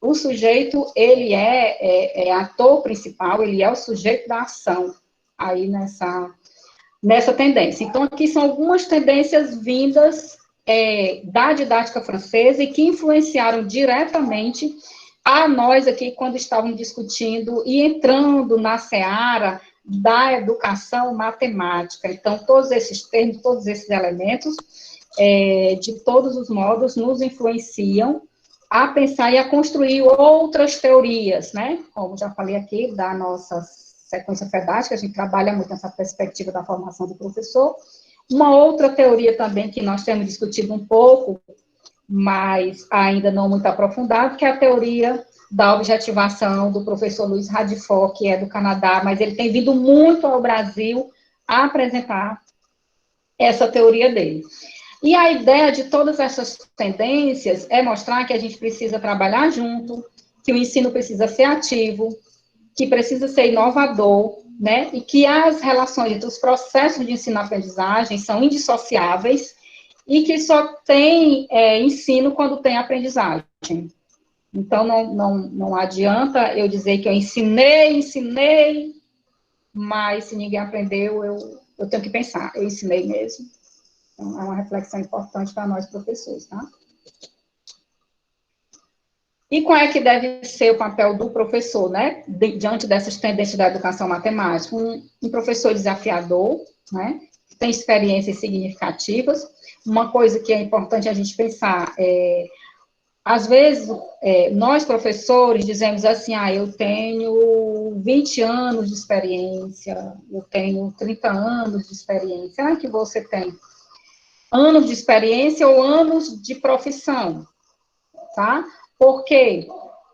C: o sujeito, ele é ator principal, ele é o sujeito da ação, aí nessa tendência. Então, aqui são algumas tendências vindas da didática francesa e que influenciaram diretamente a nós aqui, quando estávamos discutindo e entrando na seara da educação matemática. Então, todos esses termos, todos esses elementos, de todos os modos, nos influenciam a pensar e a construir outras teorias, né? Como já falei aqui, da nossa sequência fedática, a gente trabalha muito nessa perspectiva da formação do professor. Uma outra teoria também que nós temos discutido um pouco, mas ainda não muito aprofundado, que é a teoria da objetivação do professor Luiz Radiford, que é do Canadá, mas ele tem vindo muito ao Brasil a apresentar essa teoria dele. E a ideia de todas essas tendências é mostrar que a gente precisa trabalhar junto, que o ensino precisa ser ativo, que precisa ser inovador, né? E que as relações entre os processos de ensino-aprendizagem são indissociáveis e que só tem ensino quando tem aprendizagem. Então, não adianta eu dizer que eu ensinei, mas se ninguém aprendeu, eu tenho que pensar, eu ensinei mesmo. Então, é uma reflexão importante para nós, professores, tá? E qual é que deve ser o papel do professor, né? Diante dessas tendências da educação matemática? Um professor desafiador, né? Que tem experiências significativas. Uma coisa que é importante a gente pensar às vezes, nós, professores, dizemos assim, eu tenho 20 anos de experiência, eu tenho 30 anos de experiência. Será que você tem anos de experiência ou anos de profissão? Tá? Por quê?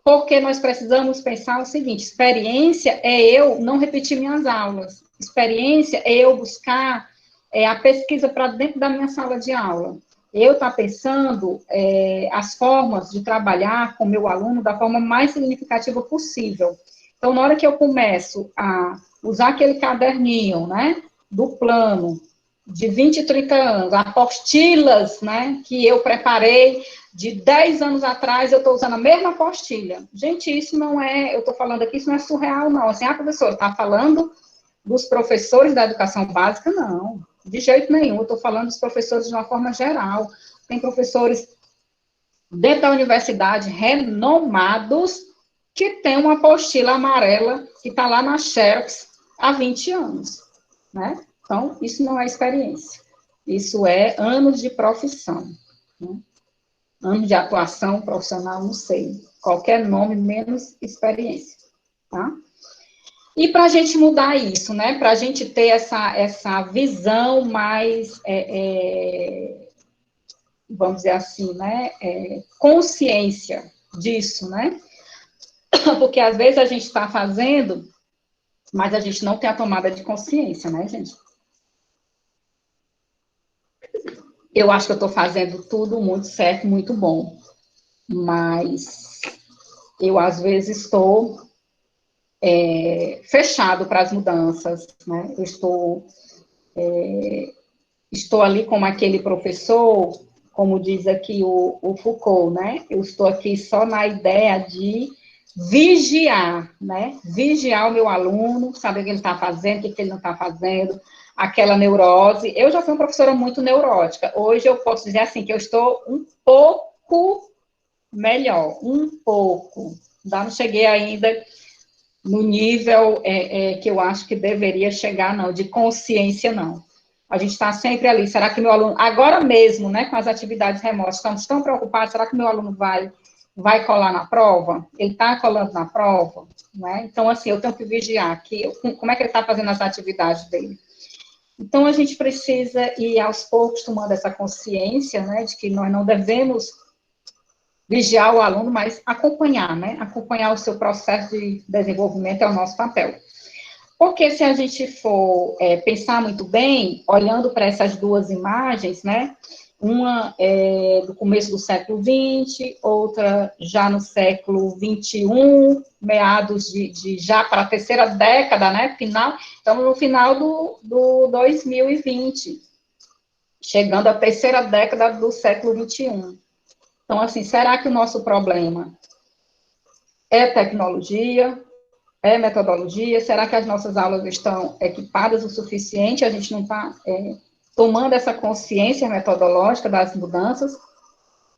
C: Porque nós precisamos pensar o seguinte, experiência é eu não repetir minhas aulas. Experiência é eu buscar a pesquisa para dentro da minha sala de aula. Eu estou pensando as formas de trabalhar com o meu aluno da forma mais significativa possível. Então, na hora que eu começo a usar aquele caderninho, né, do plano, de 20, 30 anos, apostilas, né, que eu preparei de 10 anos atrás, eu estou usando a mesma apostilha. Gente, isso não é, eu estou falando aqui, isso não é surreal, não. Assim, professor, está falando dos professores da educação básica? Não, de jeito nenhum. Eu estou falando dos professores de uma forma geral. Tem professores dentro da universidade renomados que tem uma apostila amarela que está lá na Xerox há 20 anos, né? Então, isso não é experiência. Isso é anos de profissão, né? Anos de atuação profissional, não sei. Qualquer nome, menos experiência, tá? E para a gente mudar isso, né? Para a gente ter essa visão mais, vamos dizer assim, né? Consciência disso, né? Porque às vezes a gente está fazendo, mas a gente não tem a tomada de consciência, né, gente? Eu acho que eu estou fazendo tudo muito certo, muito bom, mas eu às vezes estou fechado para as mudanças, né? Eu estou ali como aquele professor, como diz aqui o Foucault, né? Eu estou aqui só na ideia de vigiar, né? Vigiar o meu aluno, saber o que ele está fazendo, o que ele não está fazendo, aquela neurose. Eu já fui uma professora muito neurótica. Hoje eu posso dizer assim, que eu estou um pouco melhor, um pouco. Não cheguei ainda no nível que eu acho que deveria chegar, não, de consciência, não. A gente está sempre ali, será que meu aluno, agora mesmo, né, com as atividades remotas, estamos tão preocupados, será que meu aluno vai colar na prova? Ele está colando na prova? Né? Então, assim, eu tenho que vigiar aqui, como é que ele está fazendo as atividades dele. Então, a gente precisa ir, aos poucos, tomando essa consciência, né, de que nós não devemos vigiar o aluno, mas acompanhar, né? Acompanhar o seu processo de desenvolvimento é o nosso papel. Porque se a gente for pensar muito bem, olhando para essas duas imagens, né? Uma é do começo do século XX, outra já no século XXI, meados de já para a terceira década, né? Estamos no final do 2020, chegando à terceira década do século XXI. Então, assim, será que o nosso problema É tecnologia? É metodologia? Será que as nossas aulas estão equipadas o suficiente? A gente não está tomando essa consciência metodológica das mudanças?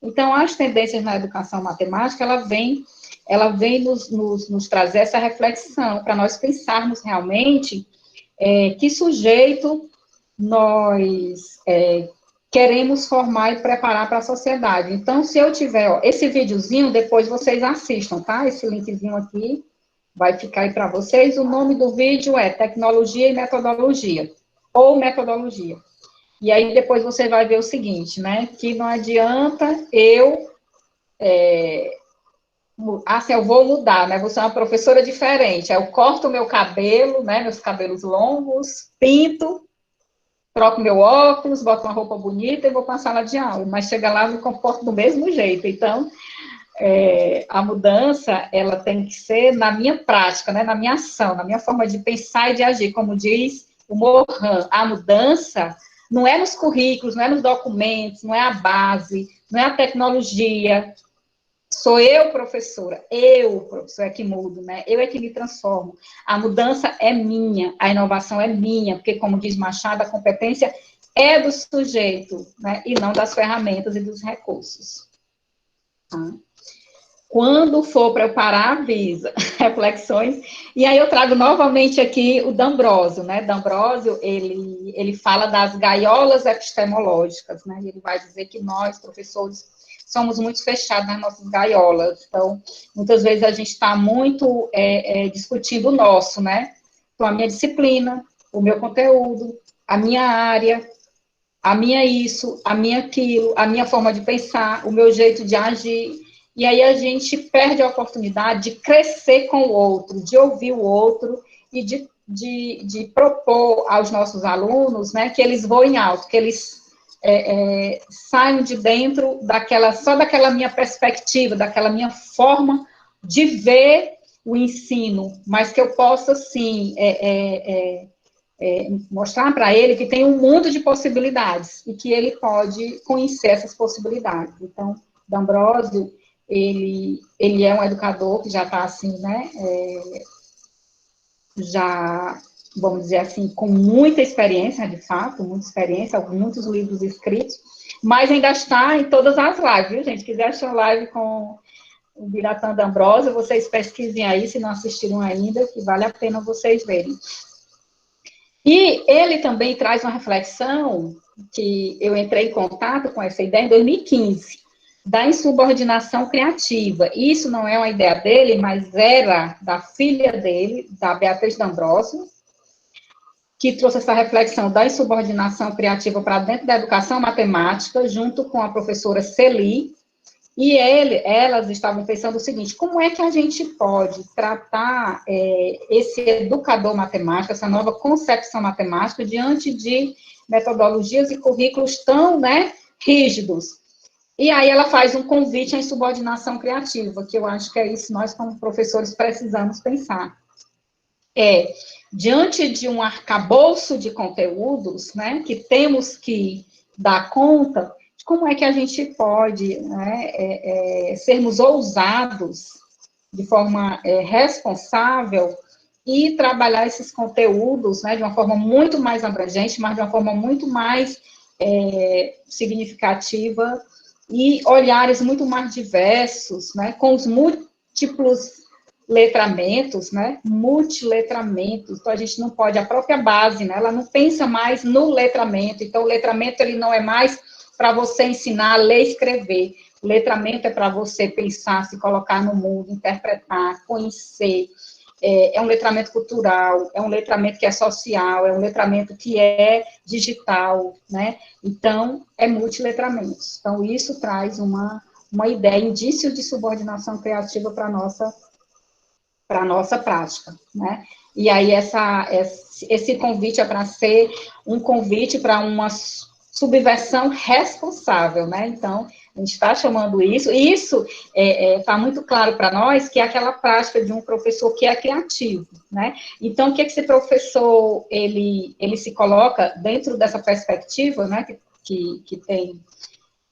C: Então, as tendências na educação matemática, ela vem nos trazer essa reflexão, para nós pensarmos realmente que sujeito nós queremos formar e preparar para a sociedade. Então, se eu tiver esse videozinho, depois vocês assistam, tá? Esse linkzinho aqui vai ficar aí para vocês. O nome do vídeo é Tecnologia e Metodologia, ou Metodologia. E aí, depois você vai ver o seguinte, né? Que não adianta eu eu vou mudar, né? Vou ser uma professora diferente. Aí eu corto o meu cabelo, né? Meus cabelos longos, pinto, troco meu óculos, boto uma roupa bonita e vou para a sala de aula. Mas chega lá, eu me comporto do mesmo jeito. Então, a mudança, ela tem que ser na minha prática, né? Na minha ação, na minha forma de pensar e de agir. Como diz o Mohan, a mudança não é nos currículos, não é nos documentos, não é a base, não é a tecnologia. Sou eu, professora, é que mudo, né? Eu é que me transformo. A mudança é minha, a inovação é minha, porque, como diz Machado, a competência é do sujeito, né? E não das ferramentas e dos recursos. Tá? Quando for para eu parar, avisa. Reflexões. E aí eu trago novamente aqui o D'Ambrosio, né? D'Ambrosio, ele fala das gaiolas epistemológicas, né? Ele vai dizer que nós, professores, somos muito fechados nas nossas gaiolas. Então, muitas vezes a gente está muito discutindo o nosso, né? Então, a minha disciplina, o meu conteúdo, a minha área, a minha isso, a minha aquilo, a minha forma de pensar, o meu jeito de agir. E aí a gente perde a oportunidade de crescer com o outro, de ouvir o outro e de propor aos nossos alunos, né, que eles voem alto, que eles saiam de dentro só daquela minha perspectiva, daquela minha forma de ver o ensino, mas que eu possa, sim, mostrar para ele que tem um mundo de possibilidades e que ele pode conhecer essas possibilidades. Então, D'Ambrosio, ele é um educador que já está assim, né, já, vamos dizer assim, com muita experiência, de fato, muita experiência, muitos livros escritos, mas ainda está em todas as lives, viu, gente? Se quiser achar live com o Biratan D'Ambrosio, vocês pesquisem aí, se não assistiram ainda, que vale a pena vocês verem. E ele também traz uma reflexão, que eu entrei em contato com essa ideia em 2015, da insubordinação criativa. Isso não é uma ideia dele, mas era da filha dele, da Beatriz D'Ambrosio, que trouxe essa reflexão da insubordinação criativa para dentro da educação matemática, junto com a professora Celi, e elas estavam pensando o seguinte: como é que a gente pode tratar esse educador matemático, essa nova concepção matemática, diante de metodologias e currículos tão, né, rígidos? E aí ela faz um convite à insubordinação criativa, que eu acho que é isso que nós, como professores, precisamos pensar. Diante de um arcabouço de conteúdos, né, que temos que dar conta, como é que a gente pode, né, sermos ousados de forma responsável e trabalhar esses conteúdos, né, de uma forma muito mais abrangente, mas de uma forma muito mais significativa e olhares muito mais diversos, né, com os múltiplos letramentos, né, multiletramentos. Então, a gente não pode, a própria base, né, ela não pensa mais no letramento. Então, o letramento, ele não é mais para você ensinar a ler e escrever. O letramento é para você pensar, se colocar no mundo, interpretar, conhecer. É um letramento cultural, é um letramento que é social, é um letramento que é digital, né? Então, é multiletramentos. Então, isso traz uma ideia, indício de subordinação criativa para a nossa prática, né? E aí, esse convite é para ser um convite para uma subversão responsável, né? Então, a gente está chamando isso, e isso está muito claro para nós, que é aquela prática de um professor que é criativo, né? Então, o que esse professor, ele se coloca dentro dessa perspectiva, né, que tem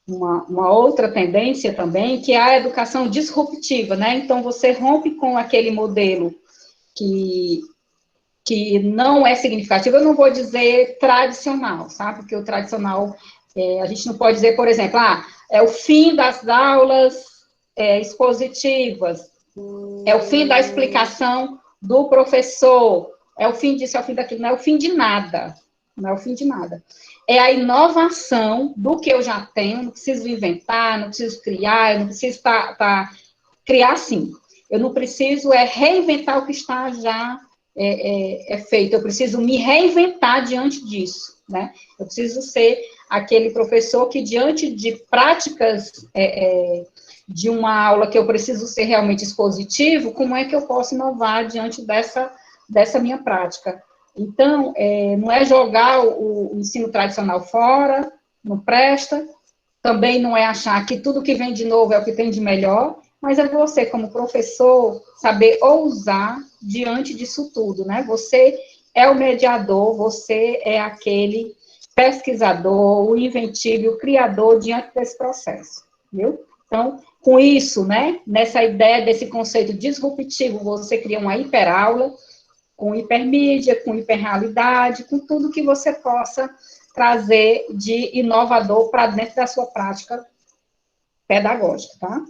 C: uma outra tendência também, que é a educação disruptiva, né? Então, você rompe com aquele modelo que não é significativo, eu não vou dizer tradicional, sabe? Porque o tradicional, a gente não pode dizer, por exemplo, é o fim das aulas expositivas, é o fim da explicação do professor, é o fim disso, é o fim daquilo, não é o fim de nada, não é o fim de nada. É a inovação do que eu já tenho, não preciso inventar, não preciso criar, eu não preciso criar sim. Eu não preciso reinventar o que está já feito, eu preciso me reinventar diante disso, né? Eu preciso ser aquele professor que, diante de práticas de uma aula que eu preciso ser realmente expositivo, como é que eu posso inovar diante dessa minha prática? Então, não é jogar o ensino tradicional fora, não presta, também não é achar que tudo que vem de novo é o que tem de melhor, mas é você, como professor, saber ousar diante disso tudo, né? Você é o mediador, você é aquele pesquisador, o inventivo, o criador diante desse processo, viu? Então, com isso, né, nessa ideia desse conceito disruptivo, você cria uma hiperaula, com hipermídia, com hiperrealidade, com tudo que você possa trazer de inovador para dentro da sua prática pedagógica, tá?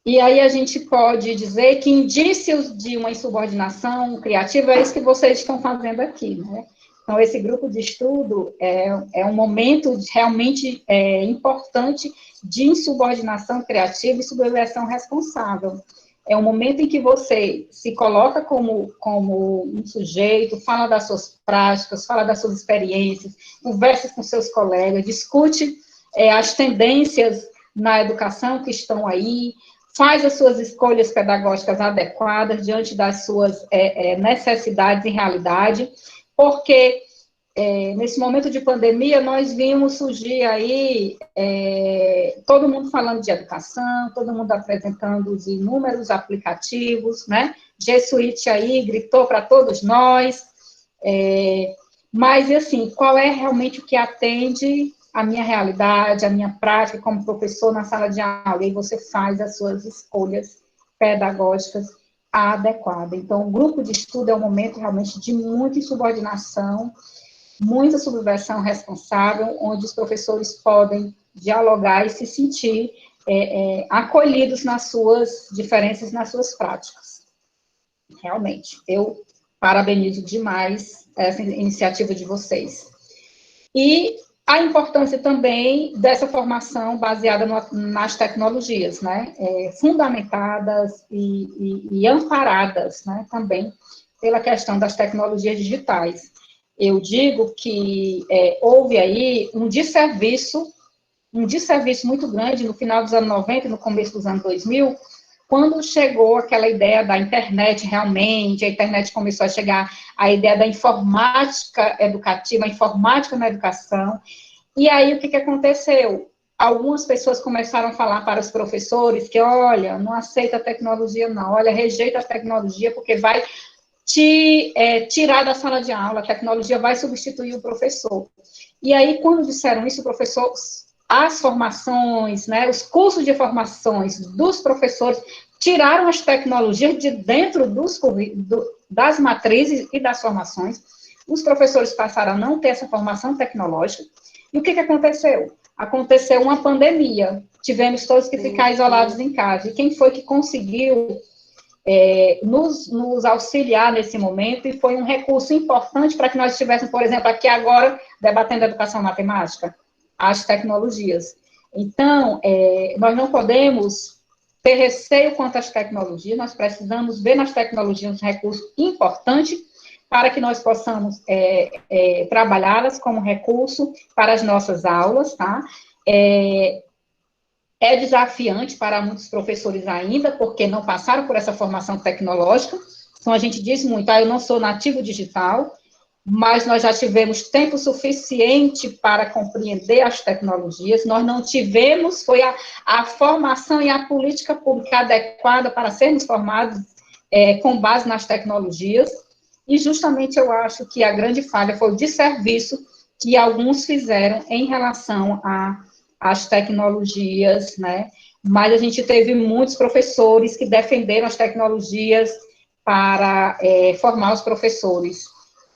C: E aí a gente pode dizer que indícios de uma insubordinação criativa é isso que vocês estão fazendo aqui, né? Então, esse grupo de estudo é um momento realmente importante de insubordinação criativa e subversão responsável. É um momento em que você se coloca como um sujeito, fala das suas práticas, fala das suas experiências, conversa com seus colegas, discute as tendências na educação que estão aí, faz as suas escolhas pedagógicas adequadas diante das suas necessidades e realidade, porque nesse momento de pandemia nós vimos surgir aí todo mundo falando de educação, todo mundo apresentando os inúmeros aplicativos, né? G Suite aí gritou para todos nós, mas assim, qual é realmente o que atende a minha realidade, a minha prática como professor na sala de aula, e aí você faz as suas escolhas pedagógicas adequadas. Então, o grupo de estudo é um momento realmente de muita insubordinação, muita subversão responsável, onde os professores podem dialogar e se sentir acolhidos nas suas diferenças, nas suas práticas. Realmente, eu parabenizo demais essa iniciativa de vocês. E a importância também dessa formação baseada nas tecnologias, né, fundamentadas e amparadas, né, também pela questão das tecnologias digitais. Eu digo que houve aí um desserviço muito grande no final dos anos 90 e no começo dos anos 2000, quando chegou aquela ideia da internet realmente, a internet começou a chegar a ideia da informática educativa, a informática na educação, e aí o que aconteceu? Algumas pessoas começaram a falar para os professores que, olha, não aceita a tecnologia não, olha, rejeita a tecnologia porque vai te tirar da sala de aula, a tecnologia vai substituir o professor. E aí, quando disseram isso, o professor, as formações, né, os cursos de formações dos professores tiraram as tecnologias de dentro das matrizes e das formações, os professores passaram a não ter essa formação tecnológica, e o que aconteceu? Aconteceu uma pandemia, tivemos todos que ficar isolados em casa, e quem foi que conseguiu nos auxiliar nesse momento, e foi um recurso importante para que nós estivéssemos, por exemplo, aqui agora, debatendo a educação matemática, as tecnologias. Então, nós não podemos ter receio quanto às tecnologias, nós precisamos ver nas tecnologias um recurso importante para que nós possamos trabalhá-las como recurso para as nossas aulas, tá? É desafiante para muitos professores ainda, porque não passaram por essa formação tecnológica. Então, a gente diz muito, eu não sou nativo digital, mas nós já tivemos tempo suficiente para compreender as tecnologias, nós não tivemos, foi a formação e a política pública adequada para sermos formados com base nas tecnologias, e justamente eu acho que a grande falha foi o desserviço que alguns fizeram em relação as tecnologias, né? Mas a gente teve muitos professores que defenderam as tecnologias para formar os professores.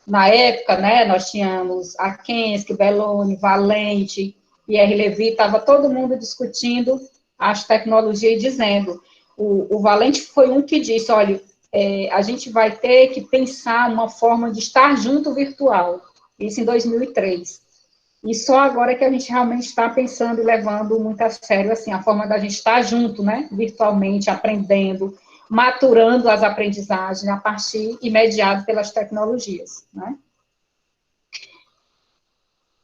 C: Na época, né, nós tínhamos a Kensky, Belloni, Valente, Pierre Levy, estava todo mundo discutindo as tecnologias e dizendo, o Valente foi um que disse, olha, a gente vai ter que pensar uma forma de estar junto virtual, isso em 2003. E só agora que a gente realmente está pensando e levando muito a sério, assim, a forma da gente estar junto, né, virtualmente, aprendendo, maturando as aprendizagens a partir imediato pelas tecnologias, né.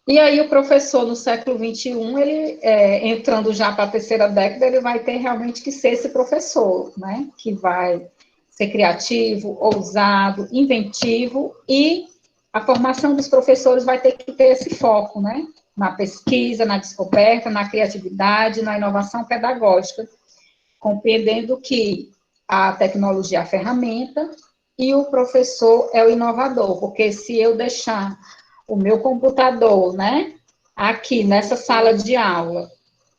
C: E aí o professor no século XXI, ele, entrando já para a terceira década, ele vai ter realmente que ser esse professor, né, que vai ser criativo, ousado, inventivo, e a formação dos professores vai ter que ter esse foco, né, na pesquisa, na descoberta, na criatividade, na inovação pedagógica, compreendendo que a tecnologia é a ferramenta e o professor é o inovador, porque se eu deixar o meu computador, né, aqui nessa sala de aula,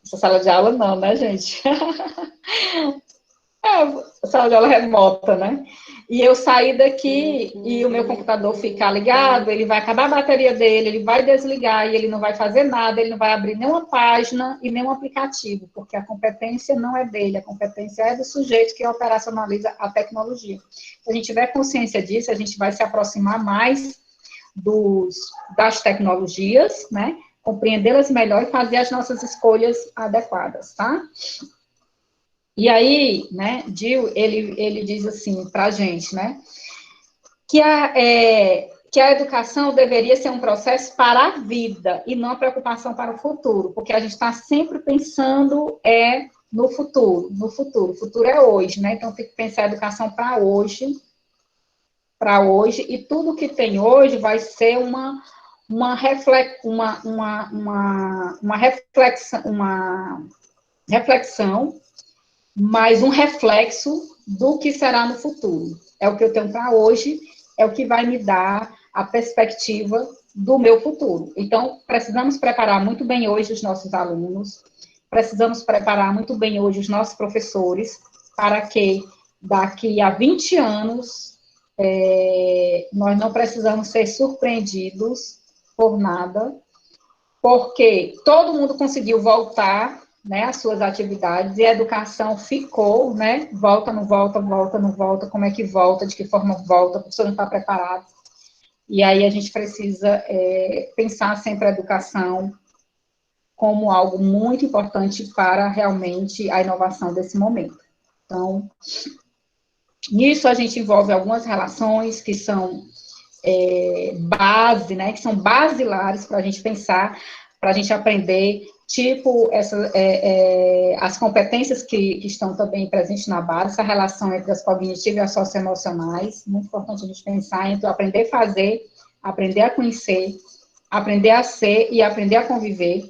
C: essa sala de aula não, né, gente? Sala de aula remota, né? E eu sair daqui e o meu computador ficar ligado, ele vai acabar a bateria dele, ele vai desligar e ele não vai fazer nada, ele não vai abrir nenhuma página e nenhum aplicativo, porque a competência não é dele, a competência é do sujeito que operacionaliza a tecnologia. Se a gente tiver consciência disso, a gente vai se aproximar mais das tecnologias, né? Compreendê-las melhor e fazer as nossas escolhas adequadas, tá? E aí, né, Gil, ele diz assim para a gente, né, que a educação deveria ser um processo para a vida e não a preocupação para o futuro, porque a gente está sempre pensando no futuro, o futuro é hoje, né, então tem que pensar a educação para hoje, e tudo que tem hoje vai ser uma reflexão, mas um reflexo do que será no futuro. É o que eu tenho para hoje, é o que vai me dar a perspectiva do meu futuro. Então, precisamos preparar muito bem hoje os nossos alunos, precisamos preparar muito bem hoje os nossos professores, para que daqui a 20 anos nós não precisamos ser surpreendidos por nada, porque todo mundo conseguiu voltar, né, às suas atividades, e a educação ficou, né, volta, não volta, volta, não volta, como é que volta, de que forma volta, a pessoa não está preparada. E aí a gente precisa pensar sempre a educação como algo muito importante para realmente a inovação desse momento. Então, nisso a gente envolve algumas relações que são base, né, que são basilares para a gente pensar, para a gente aprender, tipo, as competências que estão também presentes na base, essa relação entre as cognitivas e as socioemocionais, muito importante a gente pensar entre aprender a fazer, aprender a conhecer, aprender a ser e aprender a conviver,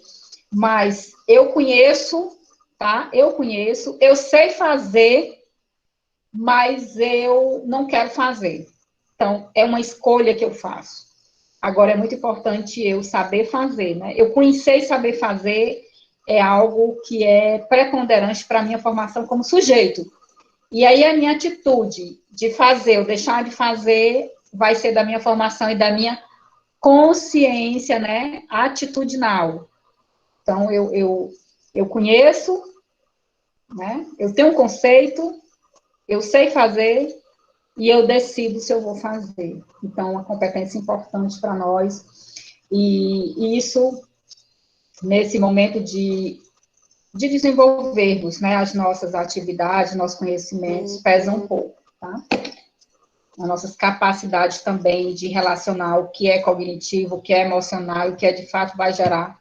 C: mas eu conheço, tá? Eu sei fazer, mas eu não quero fazer. Então, é uma escolha que eu faço. Agora, é muito importante eu saber fazer, né? Eu conhecer e saber fazer é algo que é preponderante para a minha formação como sujeito. E aí, a minha atitude de fazer ou deixar de fazer vai ser da minha formação e da minha consciência, né? Atitudinal. Então, eu conheço, né? Eu tenho um conceito, eu sei fazer, e eu decido se eu vou fazer. Então, uma competência importante para nós, e isso, nesse momento de desenvolvermos, né, as nossas atividades, nossos conhecimentos, pesa um pouco, tá? As nossas capacidades também de relacionar o que é cognitivo, o que é emocional, e o que de fato vai gerar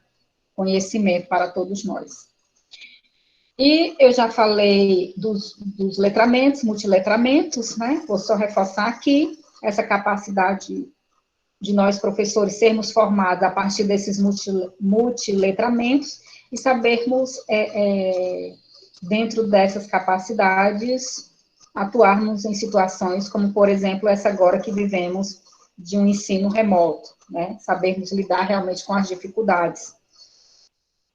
C: conhecimento para todos nós. E eu já falei dos letramentos, multiletramentos, né? Vou só reforçar aqui essa capacidade de nós, professores, sermos formados a partir desses multiletramentos e sabermos, dentro dessas capacidades, atuarmos em situações como, por exemplo, essa agora que vivemos de um ensino remoto, né? Sabermos lidar realmente com as dificuldades.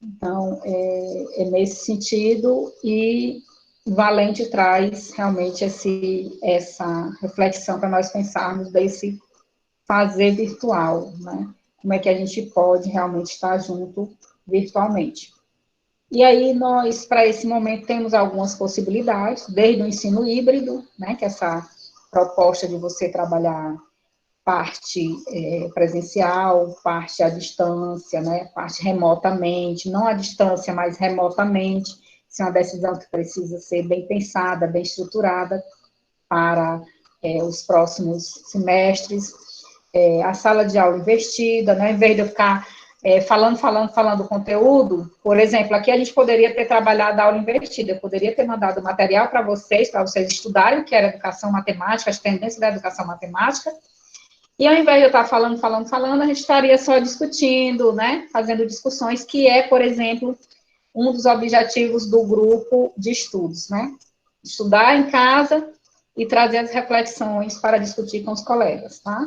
C: Então, é nesse sentido, e Valente traz realmente essa reflexão para nós pensarmos desse fazer virtual, né? Como é que a gente pode realmente estar junto virtualmente. E aí, nós, para esse momento, temos algumas possibilidades, desde o ensino híbrido, né, que é essa proposta de você trabalhar parte presencial, parte à distância, né, parte remotamente, não à distância, mas remotamente. Isso é uma decisão que precisa ser bem pensada, bem estruturada para os próximos semestres. A sala de aula investida, né, em vez de eu ficar falando o conteúdo, por exemplo, aqui a gente poderia ter trabalhado a aula invertida, eu poderia ter mandado material para vocês estudarem o que era educação matemática, as tendências da educação matemática, e ao invés de eu estar falando, a gente estaria só discutindo, né, fazendo discussões, que é, por exemplo, um dos objetivos do grupo de estudos, né, estudar em casa e trazer as reflexões para discutir com os colegas, tá?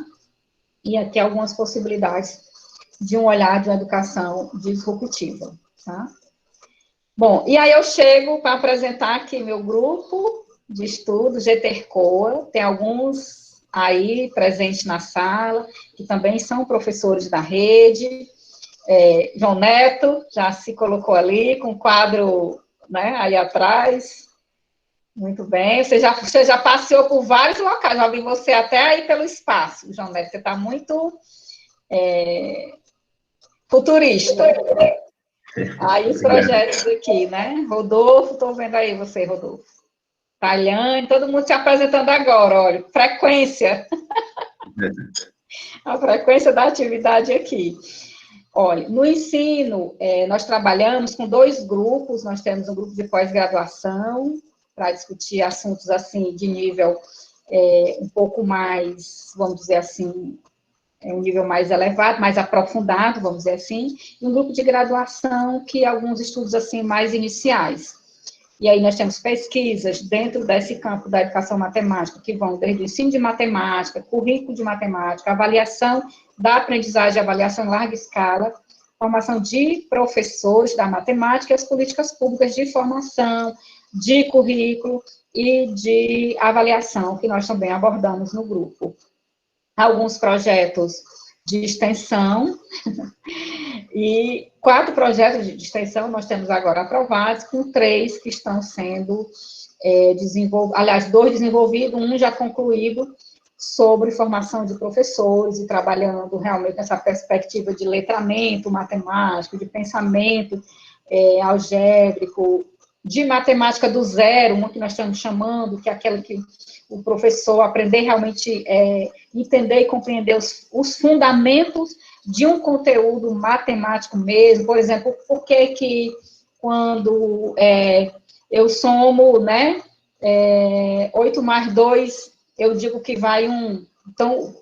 C: E aqui algumas possibilidades de um olhar de uma educação disruptiva, tá? Bom, e aí eu chego para apresentar aqui meu grupo de estudo, GTERCOA, tem alguns aí presentes na sala, que também são professores da rede. João Neto já se colocou ali, com o quadro, né, aí atrás. Muito bem, você já passeou por vários locais, já vi você até aí pelo espaço, João Neto, você está muito futurista. Aí os projetos aqui, né? Rodolfo, estou vendo aí você, Rodolfo. Talhane, todo mundo se apresentando agora, olha, frequência. A frequência da atividade aqui. Olha, no ensino, nós trabalhamos com 2 grupos, nós temos um grupo de pós-graduação, para discutir assuntos, assim, de nível um pouco mais, vamos dizer assim, um nível mais elevado, mais aprofundado, vamos dizer assim, e um grupo de graduação que alguns estudos, assim, mais iniciais. E aí nós temos pesquisas dentro desse campo da educação matemática, que vão desde o ensino de matemática, currículo de matemática, avaliação da aprendizagem, avaliação em larga escala, formação de professores da matemática e as políticas públicas de formação, de currículo e de avaliação, que nós também abordamos no grupo. Alguns projetos de extensão, e 4 projetos de extensão nós temos agora aprovados, com 3 que estão sendo desenvolvidos, aliás, 2 desenvolvidos, um já concluído, sobre formação de professores, e trabalhando realmente nessa perspectiva de letramento matemático, de pensamento algébrico, de matemática do zero, uma que nós estamos chamando, que é aquela que o professor aprender realmente entender e compreender os fundamentos de um conteúdo matemático mesmo. Por exemplo, por que quando eu somo, né, 8 mais 2, eu digo que vai 1. Então,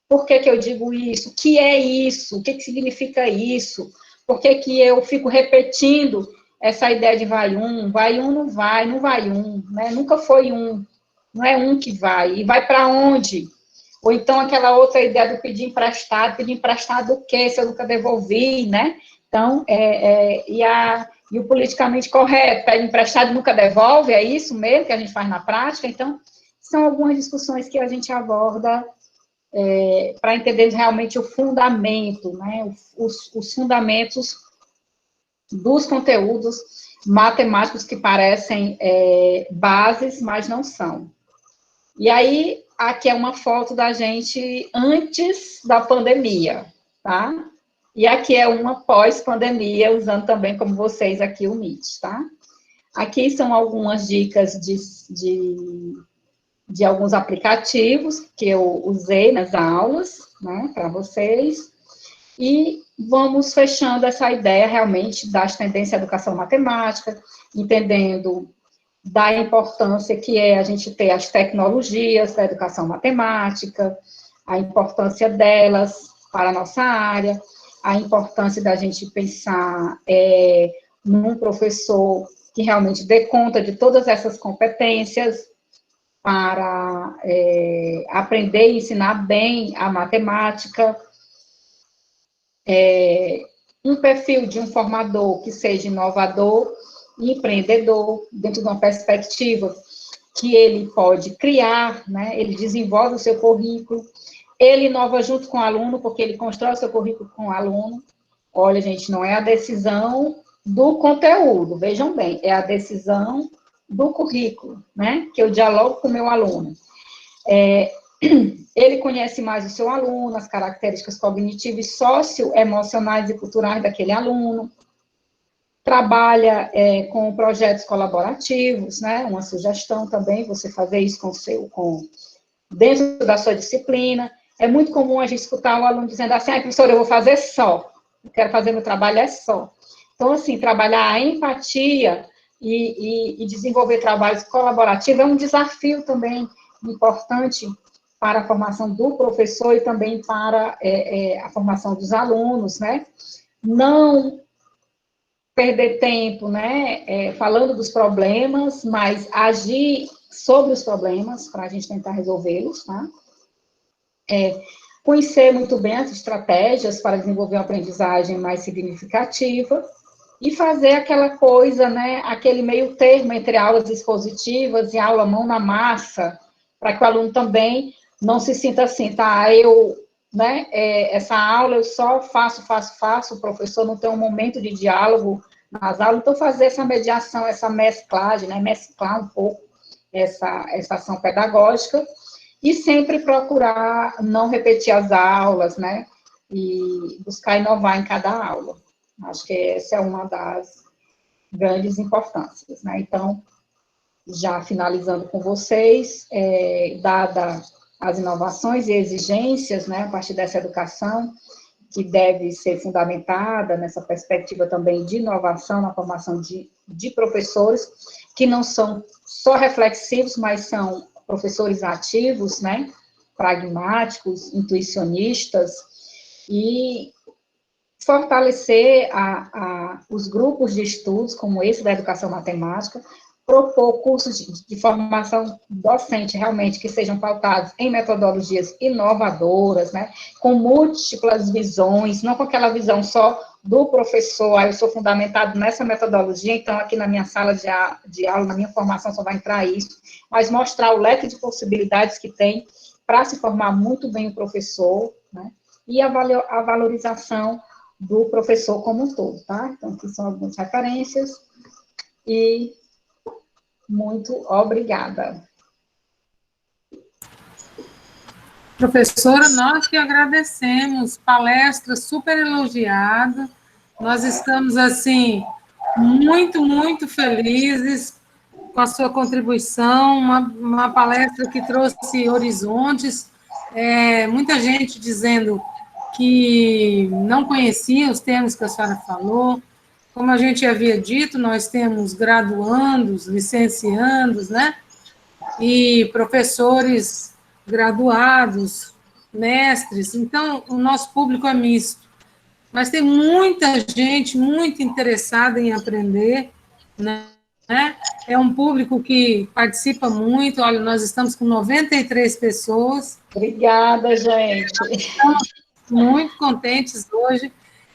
C: por que eu digo isso? O que é isso? O que significa isso? Por que eu fico repetindo essa ideia de vai 1? Vai 1 não vai, não vai 1, né? Nunca foi 1. Não é 1 que vai. E vai para onde? Ou então aquela outra ideia do pedir emprestado o quê, se eu nunca devolvi, né? Então, e o politicamente correto, pede emprestado e nunca devolve, é isso mesmo que a gente faz na prática? Então, são algumas discussões que a gente aborda para entender realmente o fundamento, né? Os fundamentos dos conteúdos matemáticos que parecem bases, mas não são. E aí, aqui é uma foto da gente antes da pandemia, tá? E aqui é uma pós-pandemia, usando também, como vocês, aqui o Meet, tá? Aqui são algumas dicas de alguns aplicativos que eu usei nas aulas, né, para vocês. E vamos fechando essa ideia, realmente, das tendências à educação matemática, entendendo da importância que é a gente ter as tecnologias da educação matemática, a importância delas para a nossa área, a importância da gente pensar num professor que realmente dê conta de todas essas competências para aprender e ensinar bem a matemática, um perfil de um formador que seja inovador e empreendedor, dentro de uma perspectiva que ele pode criar, né? Ele desenvolve o seu currículo, ele inova junto com o aluno, porque ele constrói o seu currículo com o aluno. Olha, gente, não é a decisão do conteúdo, vejam bem, é a decisão do currículo, né? Que eu dialogo com o meu aluno. Ele conhece mais o seu aluno, as características cognitivas, socioemocionais e culturais daquele aluno, trabalha com projetos colaborativos, né? Uma sugestão também, você fazer isso dentro da sua disciplina. É muito comum a gente escutar o aluno dizendo assim, professora, eu vou fazer só, eu quero fazer meu trabalho só. Então, assim, trabalhar a empatia e desenvolver trabalhos colaborativos é um desafio também importante para a formação do professor e também para a formação dos alunos, né? Não perder tempo, né, falando dos problemas, mas agir sobre os problemas para a gente tentar resolvê-los, tá? Conhecer muito bem as estratégias para desenvolver uma aprendizagem mais significativa e fazer aquela coisa, né, aquele meio termo entre aulas expositivas e aula mão na massa, para que o aluno também não se sinta assim, tá, né, essa aula eu só faço, o professor não tem um momento de diálogo nas aulas, então fazer essa mediação, essa mesclagem, né, mesclar um pouco essa ação pedagógica, e sempre procurar não repetir as aulas, né, e buscar inovar em cada aula. Acho que essa é uma das grandes importâncias, né, então, já finalizando com vocês, dada as inovações e exigências, né, a partir dessa educação, que deve ser fundamentada nessa perspectiva também de inovação na formação de professores, que não são só reflexivos, mas são professores ativos, né, pragmáticos, intuicionistas, e fortalecer os grupos de estudos, como esse da educação matemática, propor cursos de formação docente, realmente, que sejam pautados em metodologias inovadoras, né, com múltiplas visões, não com aquela visão só do professor, eu sou fundamentado nessa metodologia, então aqui na minha sala de aula, na minha formação só vai entrar isso, mas mostrar o leque de possibilidades que tem para se formar muito bem o professor, né, e a valorização do professor como um todo, tá? Então, aqui são algumas referências, e muito obrigada.
A: Professora, nós que agradecemos, palestra super elogiada, nós estamos, assim, muito, muito felizes com a sua contribuição, uma palestra que trouxe horizontes, muita gente dizendo que não conhecia os termos que a senhora falou. Como a gente havia dito, nós temos graduandos, licenciandos, né? E professores graduados, mestres. Então, o nosso público é misto. Mas tem muita gente muito interessada em aprender, né? É um público que participa muito. Olha, nós estamos com 93 pessoas.
C: Obrigada, gente.
A: Estamos muito contentes hoje.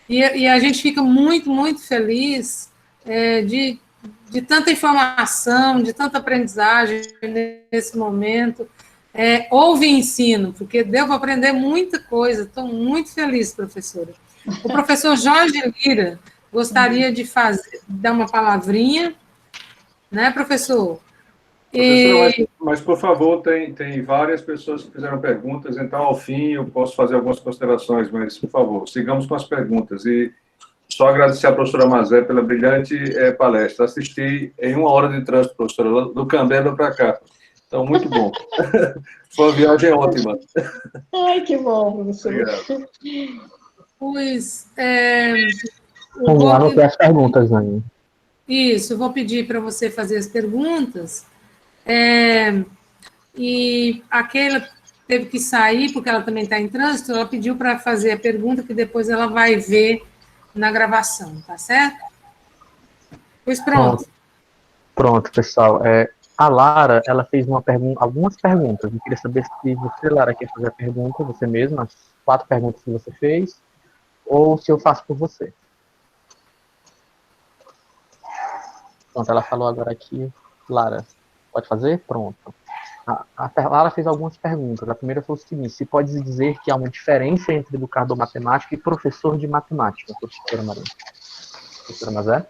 A: E a gente fica muito, muito feliz de tanta informação, de tanta aprendizagem nesse momento. Houve ensino, porque deu para aprender muita coisa. Estou muito feliz, professora. O professor Jorge Lira gostaria de dar uma palavrinha, né, professor?
D: Professora, mas, por favor, tem várias pessoas que fizeram perguntas, então, ao fim, eu posso fazer algumas considerações, mas, por favor, sigamos com as perguntas. E só agradecer à professora Mazé pela brilhante palestra. Assisti em 1 hora de trânsito, professora, do Cambeba para cá. Então, muito bom. Foi uma viagem ótima.
C: Ai, que bom, professor.
D: Obrigado.
A: Pois,
B: Anotei as perguntas, Anny.
A: Isso, eu vou pedir para você fazer as perguntas. E aquela teve que sair, porque ela também está em trânsito, ela pediu para fazer a pergunta, que depois ela vai ver na gravação, tá certo? Pois pronto.
B: Pronto, pessoal. A Lara, ela fez algumas perguntas. Eu queria saber se você, Lara, quer fazer a pergunta, você mesma, as 4 perguntas que você fez, ou se eu faço por você. Pronto, ela falou agora aqui. Lara, pode fazer? Pronto. A Lara fez algumas perguntas. A primeira foi o seguinte: se pode dizer que há uma diferença entre educador matemático e professor de matemática, professora Maria? Professora Mazé?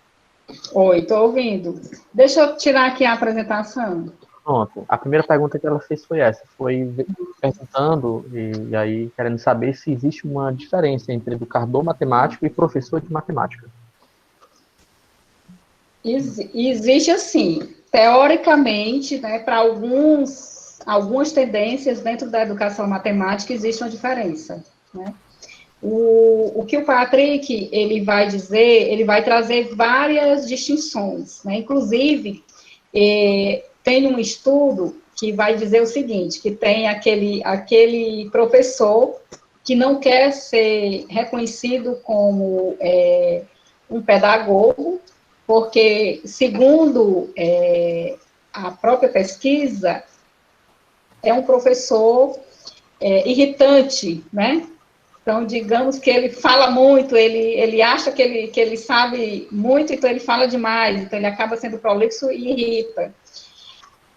C: Oi, estou ouvindo. Deixa eu tirar aqui a apresentação.
B: Pronto. A primeira pergunta que ela fez foi essa. Foi perguntando, e aí querendo saber se existe uma diferença entre educador matemático e professor de matemática.
C: Existe assim, teoricamente, né, para algumas tendências dentro da educação matemática existe uma diferença, né? O que o Patrick, ele vai dizer, ele vai trazer várias distinções, né? Inclusive, tem um estudo que vai dizer o seguinte, que tem aquele professor que não quer ser reconhecido como um pedagogo, porque, segundo a própria pesquisa, é um professor irritante, né? Então, digamos que ele fala muito, ele acha que ele sabe muito, então ele fala demais, então ele acaba sendo prolixo e irrita.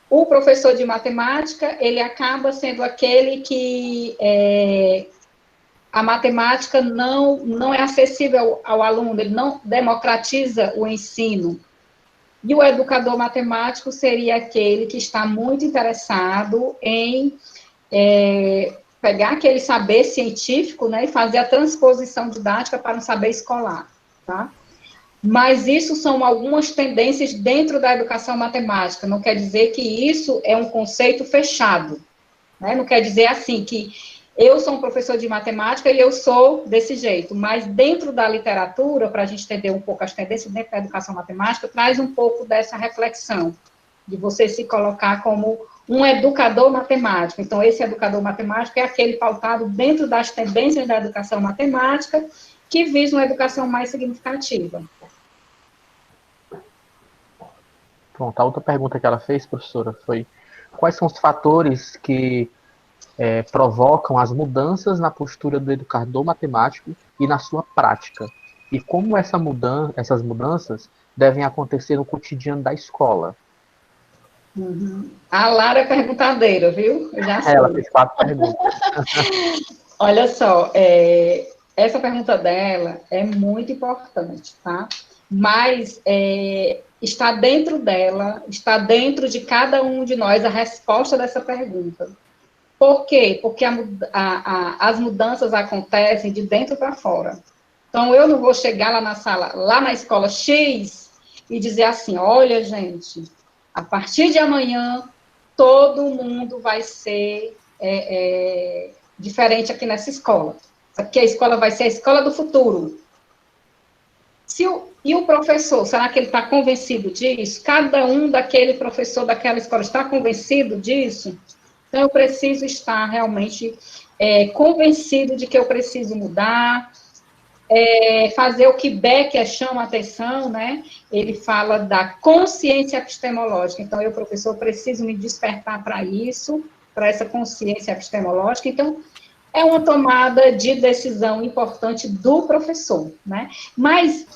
C: O professor de matemática, ele acaba sendo aquele que a matemática não é acessível ao aluno, ele não democratiza o ensino. E o educador matemático seria aquele que está muito interessado em pegar aquele saber científico, né, e fazer a transposição didática para um saber escolar, tá? Mas isso são algumas tendências dentro da educação matemática, não quer dizer que isso é um conceito fechado, né? Não quer dizer assim que eu sou um professor de matemática e eu sou desse jeito, mas dentro da literatura, para a gente entender um pouco as tendências dentro da educação matemática, traz um pouco dessa reflexão, de você se colocar como um educador matemático. Então, esse educador matemático é aquele pautado dentro das tendências da educação matemática que visa uma educação mais significativa.
B: Pronto, a outra pergunta que ela fez, professora, foi: quais são os fatores que provocam as mudanças na postura do educador matemático e na sua prática? E como essas mudanças devem acontecer no cotidiano da escola?
C: Uhum. A Lara é perguntadeira, viu? Eu já sei.
B: Ela fez 4 perguntas.
C: Olha só, essa pergunta dela é muito importante, tá? Mas está dentro dela, está dentro de cada um de nós a resposta dessa pergunta. Por quê? Porque as mudanças acontecem de dentro para fora. Então, eu não vou chegar lá na sala, lá na escola X, e dizer assim: olha, gente, a partir de amanhã, todo mundo vai ser diferente aqui nessa escola. Aqui a escola vai ser a escola do futuro. E o professor, será que ele está convencido disso? Cada um daquele professor daquela escola está convencido disso? Então, eu preciso estar realmente convencido de que eu preciso mudar, fazer o que Becker chama a atenção, né? Ele fala da consciência epistemológica. Então, eu, professor, preciso me despertar para isso, para essa consciência epistemológica. Então, é uma tomada de decisão importante do professor, né? Mas,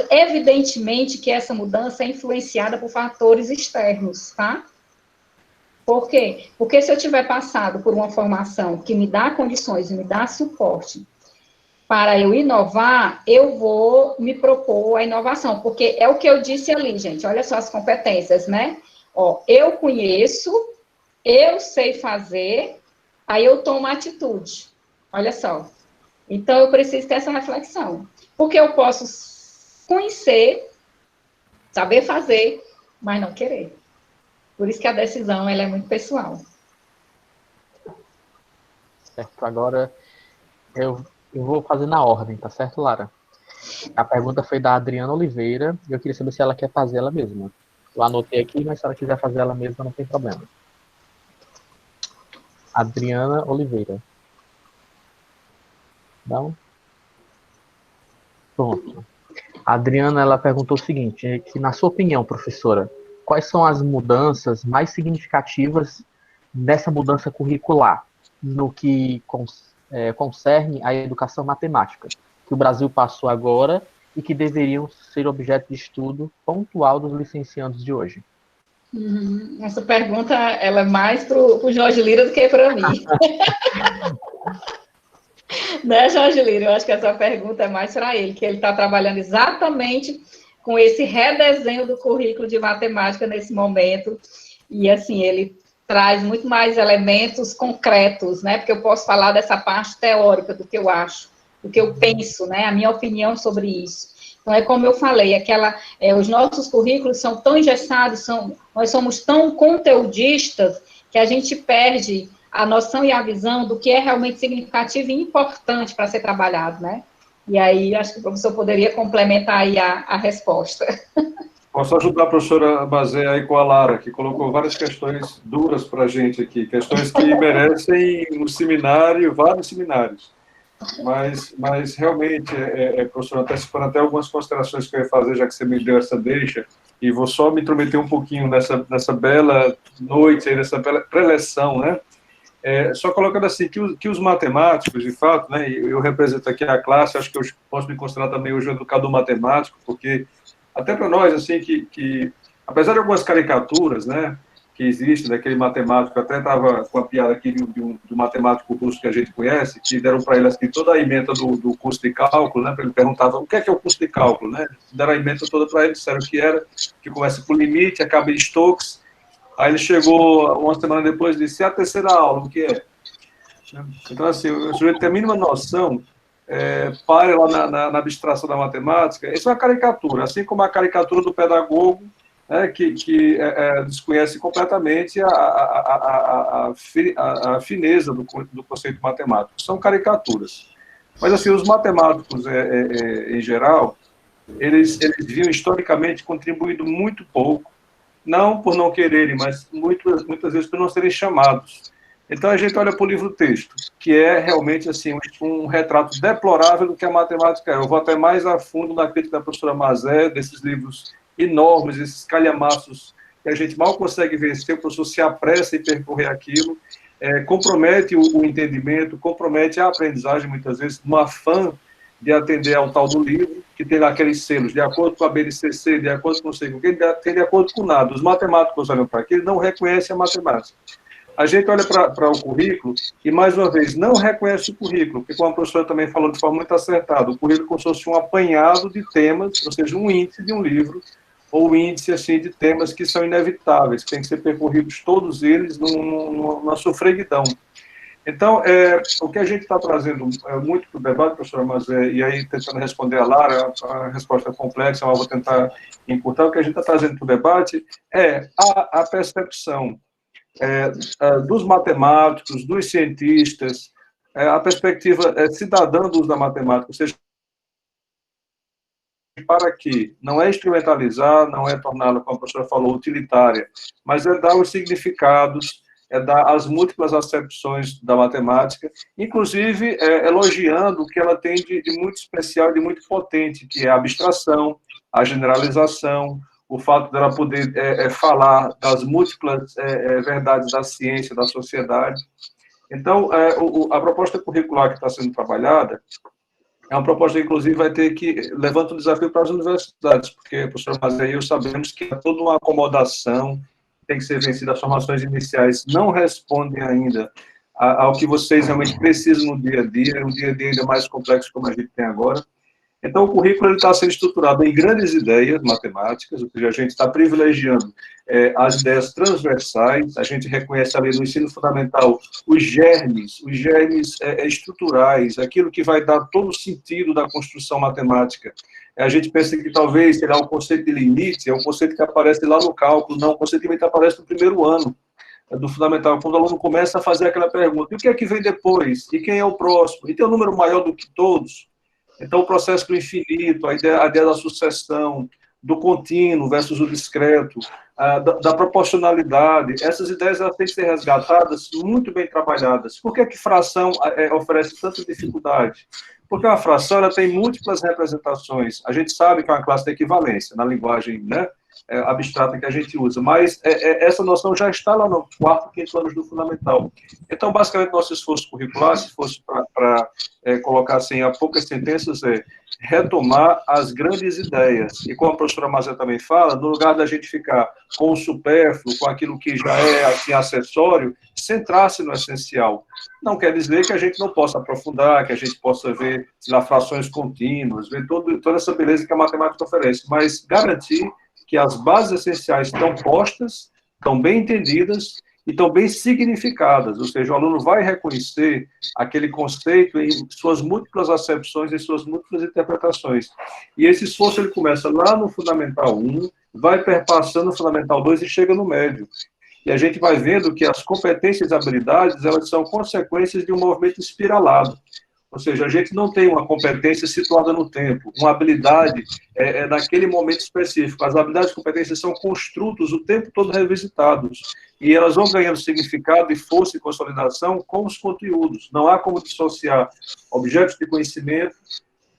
C: evidentemente, que essa mudança é influenciada por fatores externos, tá? Por quê? Porque se eu tiver passado por uma formação que me dá condições e me dá suporte para eu inovar, eu vou me propor a inovação, porque é o que eu disse ali, gente, olha só as competências, né? Ó, eu conheço, eu sei fazer, aí eu tomo atitude, olha só. Então, eu preciso ter essa reflexão, porque eu posso conhecer, saber fazer, mas não querer. Por isso que a decisão, ela é muito pessoal.
B: Certo, agora eu vou fazer na ordem, tá certo, Lara? A pergunta foi da Adriana Oliveira, e eu queria saber se ela quer fazer ela mesma. Eu anotei aqui, mas se ela quiser fazer ela mesma, não tem problema. Adriana Oliveira. Não? Pronto. A Adriana, ela perguntou o seguinte, que na sua opinião, professora, quais são as mudanças mais significativas dessa mudança curricular no que concerne à educação matemática, que o Brasil passou agora e que deveriam ser objeto de estudo pontual dos licenciandos de hoje?
C: Essa pergunta ela é mais para o Jorge Lira do que para mim. Né, Jorge Lira? Eu acho que essa pergunta é mais para ele, que ele está trabalhando exatamente com esse redesenho do currículo de matemática nesse momento, e assim, ele traz muito mais elementos concretos, né, porque eu posso falar dessa parte teórica do que eu acho, do que eu penso, né, a minha opinião sobre isso. Então, é como eu falei, os nossos currículos são tão engessados, nós somos tão conteudistas, que a gente perde a noção e a visão do que é realmente significativo e importante para ser trabalhado, né? E aí, acho que o professor poderia complementar aí a resposta.
D: Posso ajudar a professora Mazé aí com a Lara, que colocou várias questões duras para a gente aqui, questões que merecem um seminário, vários seminários. Mas realmente, professora, antecipando até algumas considerações que eu ia fazer, já que você me deu essa deixa, e vou só me intrometer um pouquinho nessa bela noite, aí, nessa bela preleção, né? Só colocando assim, que os matemáticos, de fato, né, eu represento aqui a classe, acho que eu posso me considerar também hoje um educador matemático, porque até para nós, assim, que apesar de algumas caricaturas, né, que existem, daquele matemático, até estava com a piada aqui do matemático russo que a gente conhece, que deram para ele assim, toda a ementa do curso de cálculo, né, ele perguntava o que é o curso de cálculo, né, deram a ementa toda para ele, disseram que era, que começa com limite, acaba em Stokes. Aí ele chegou uma semana depois e disse, a terceira aula, o que é? Então, assim, o sujeito tem a mínima noção, pare lá na abstração da matemática. Isso é uma caricatura, assim como a caricatura do pedagogo, né, que desconhece completamente a fineza do conceito matemático. São caricaturas. Mas, assim, os matemáticos, em geral, eles vinham historicamente contribuindo muito pouco, não por não quererem, mas muitas vezes por não serem chamados. Então, a gente olha para o livro-texto, que é realmente assim, um retrato deplorável do que a matemática é. Eu vou até mais a fundo na crítica da professora Mazé, desses livros enormes, esses calhamaços que a gente mal consegue vencer, o professor se apressa em percorrer aquilo, compromete o entendimento, compromete a aprendizagem, muitas vezes, no afã de atender ao tal do livro, que tem lá aqueles selos, de acordo com a BNCC, de acordo com o sei o que, tem de acordo com nada. Os matemáticos olham para aquilo, não reconhecem a matemática. A gente olha para o currículo e, mais uma vez, não reconhece o currículo, porque, como a professora também falou de forma muito acertada, o currículo é como se fosse um apanhado de temas, ou seja, um índice de um livro, ou um índice assim, de temas que são inevitáveis, que têm que ser percorridos todos eles numa sofreguidão. Então, o que a gente está trazendo muito para o debate, professora, mas, e aí tentando responder a Lara, a resposta é complexa, mas vou tentar encurtar, o que a gente está trazendo para o debate é a percepção dos matemáticos, dos cientistas, a perspectiva cidadã do uso da matemática, ou seja, para que não é instrumentalizar, não é torná-la, como a professora falou, utilitária, mas é dar os significados, é dar as múltiplas acepções da matemática, inclusive elogiando o que ela tem de muito especial, de muito potente, que é a abstração, a generalização, o fato dela poder falar das múltiplas verdades da ciência, da sociedade. Então, a proposta curricular que está sendo trabalhada é uma proposta, inclusive, vai ter que levanta um desafio para as universidades, porque, professor Mazé e eu sabemos que toda uma acomodação tem que ser vencida, as formações iniciais não respondem ainda ao que vocês realmente precisam no dia a dia, um dia a dia ainda mais complexo como a gente tem agora. Então, o currículo está sendo estruturado em grandes ideias matemáticas, ou seja, a gente está privilegiando as ideias transversais, a gente reconhece ali no ensino fundamental os germes estruturais, aquilo que vai dar todo o sentido da construção matemática. A gente pensa que talvez será o conceito de limite, é um conceito que aparece lá no cálculo, não, o conceito de limite aparece no primeiro ano do fundamental, quando o aluno começa a fazer aquela pergunta, e o que é que vem depois? E quem é o próximo? E tem um número maior do que todos? Então, o processo do infinito, a ideia da sucessão, do contínuo versus o discreto, da proporcionalidade, essas ideias elas têm que ser resgatadas, muito bem trabalhadas. Por que que fração oferece tanta dificuldade? Porque uma fração ela tem múltiplas representações. A gente sabe que é uma classe de equivalência, na linguagem, né, abstrata que a gente usa, mas essa noção já está lá no quarto, quinto anos do fundamental. Então, basicamente, nosso esforço curricular, se fosse para colocar assim, a poucas sentenças, retomar as grandes ideias. E como a professora Mazé também fala, no lugar da gente ficar com o supérfluo, com aquilo que já é assim, acessório, centrar-se no essencial. Não quer dizer que a gente não possa aprofundar, que a gente possa ver, sei lá, frações contínuas, ver toda essa beleza que a matemática oferece, mas garantir que as bases essenciais estão postas, estão bem entendidas e estão bem significadas, ou seja, o aluno vai reconhecer aquele conceito em suas múltiplas acepções, em suas múltiplas interpretações. E esse esforço ele começa lá no Fundamental 1, vai perpassando no Fundamental 2 e chega no médio. E a gente vai vendo que as competências e habilidades, elas são consequências de um movimento espiralado. Ou seja, a gente não tem uma competência situada no tempo, uma habilidade naquele momento específico. As habilidades e competências são construtos o tempo todo revisitados. E elas vão ganhando significado e força e consolidação com os conteúdos. Não há como dissociar objetos de conhecimento,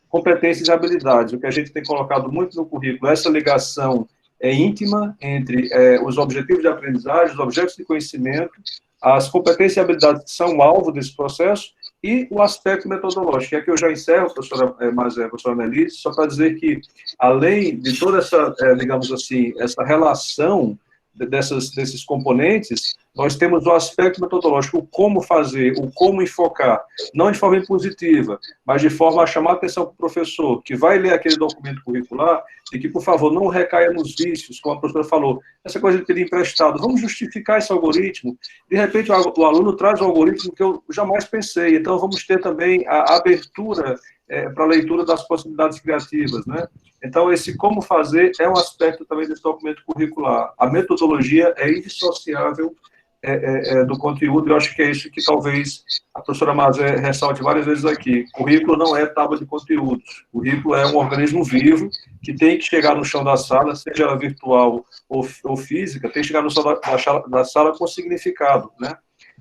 D: competências e habilidades. O que a gente tem colocado muito no currículo, essa ligação íntima entre os objetivos de aprendizagem, os objetos de conhecimento, as competências e habilidades que são o alvo desse processo, e o aspecto metodológico, que é que eu já encerro, professora Mazé, professora Annelise, só para dizer que, além de toda essa, digamos assim, essa relação desses componentes, nós temos o aspecto metodológico, o como fazer, o como enfocar, não de forma impositiva, mas de forma a chamar a atenção para o professor, que vai ler aquele documento curricular, e que, por favor, não recaia nos vícios, como a professora falou, essa coisa de pedir emprestado, vamos justificar esse algoritmo, de repente o aluno traz um algoritmo que eu jamais pensei, então vamos ter também a abertura para a leitura das possibilidades criativas, né? Então, esse como fazer é um aspecto também desse documento curricular. A metodologia é indissociável do conteúdo, eu acho que é isso que talvez a professora Mazé ressalte várias vezes aqui. Currículo não é tábua de conteúdos. Currículo é um organismo vivo que tem que chegar no chão da sala, seja ela virtual ou física, tem que chegar no chão da sala com significado, né?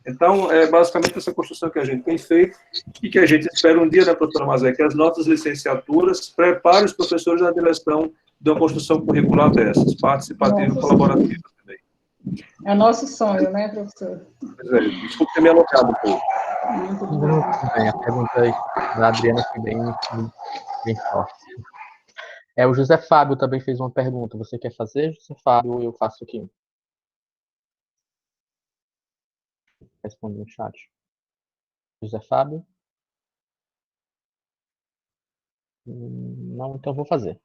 D: Então, é basicamente essa construção que a gente tem feito e que a gente espera um dia, né, professora Mazé, que as nossas licenciaturas preparem os professores na direção de uma construção curricular dessas, participativa e colaborativa também.
C: É nosso sonho, né, professor?
D: Pois é, desculpe ter me alongado um pouco.
B: Muito bem, a pergunta da Adriana foi bem forte. O José Fábio também fez uma pergunta. Você quer fazer, José Fábio, ou eu faço aqui? Responde no chat. José Fábio? Não, então vou fazer.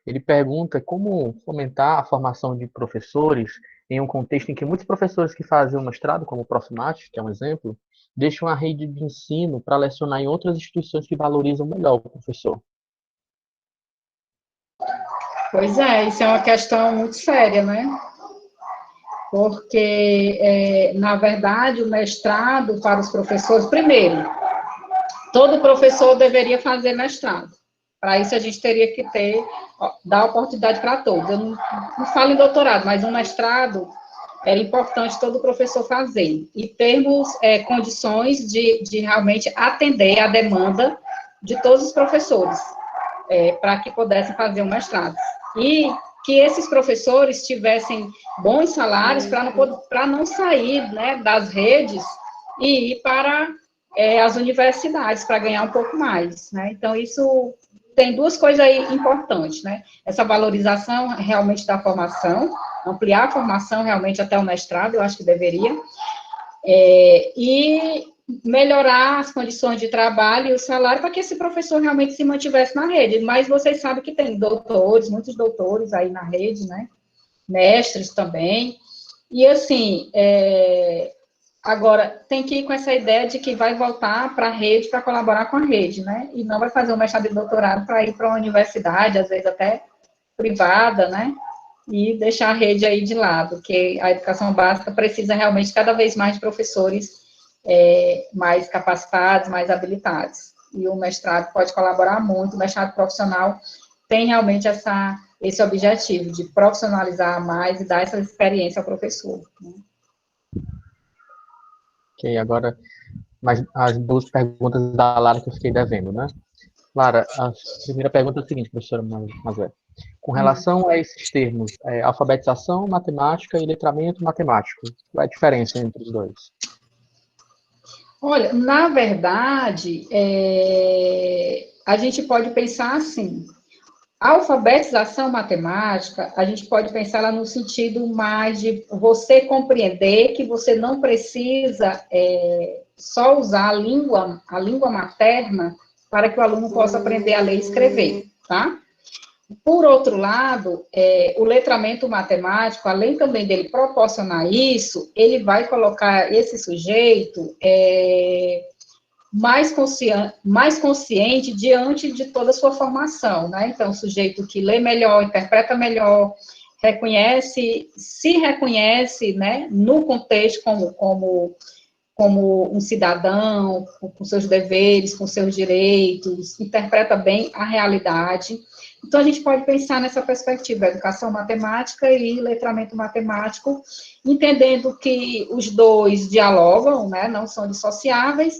B: Ele pergunta como fomentar a formação de professores em um contexto em que muitos professores que fazem o mestrado, como o Profimat, que é um exemplo, deixam a rede de ensino para lecionar em outras instituições que valorizam melhor o professor.
C: Pois é, isso é uma questão muito séria, né? Porque, na verdade, o mestrado para os professores, primeiro, todo professor deveria fazer mestrado. Para isso, a gente teria que dar oportunidade para todos. Eu não falo em doutorado, mas um mestrado era importante todo professor fazer. E termos condições de realmente atender a demanda de todos os professores, para que pudessem fazer um mestrado. E que esses professores tivessem bons salários para não sair, né, das redes e ir para as universidades, para ganhar um pouco mais, né? Então, isso tem duas coisas aí importantes, né? Essa valorização realmente da formação, ampliar a formação realmente até o mestrado, eu acho que deveria, e melhorar as condições de trabalho e o salário para que esse professor realmente se mantivesse na rede. Mas vocês sabem que tem doutores, muitos doutores aí na rede, né? Mestres também. E, assim, agora, tem que ir com essa ideia de que vai voltar para a rede, para colaborar com a rede, né? E não vai fazer um mestrado e doutorado para ir para uma universidade, às vezes até privada, né? E deixar a rede aí de lado, porque a educação básica precisa realmente cada vez mais de professores mais capacitados, mais habilitados. E o mestrado pode colaborar muito, o mestrado profissional tem realmente esse objetivo de profissionalizar mais e dar essa experiência ao professor, né?
B: Ok, agora as duas perguntas da Lara que eu fiquei devendo, né? Lara, a primeira pergunta é a seguinte, professora Mazé. Com relação a esses termos, alfabetização, matemática e letramento matemático, qual é a diferença entre os dois?
C: Olha, na verdade, a gente pode pensar assim, a alfabetização matemática, a gente pode pensar ela no sentido mais de você compreender que você não precisa só usar a língua materna para que o aluno possa aprender a ler e escrever, tá? Por outro lado, o letramento matemático, além também dele proporcionar isso, ele vai colocar esse sujeito mais consciente diante de toda a sua formação, né? Então, o sujeito que lê melhor, interpreta melhor, se reconhece, né, no contexto como um cidadão, com seus deveres, com seus direitos, interpreta bem a realidade. Então, a gente pode pensar nessa perspectiva, educação matemática e letramento matemático, entendendo que os dois dialogam, né, não são dissociáveis,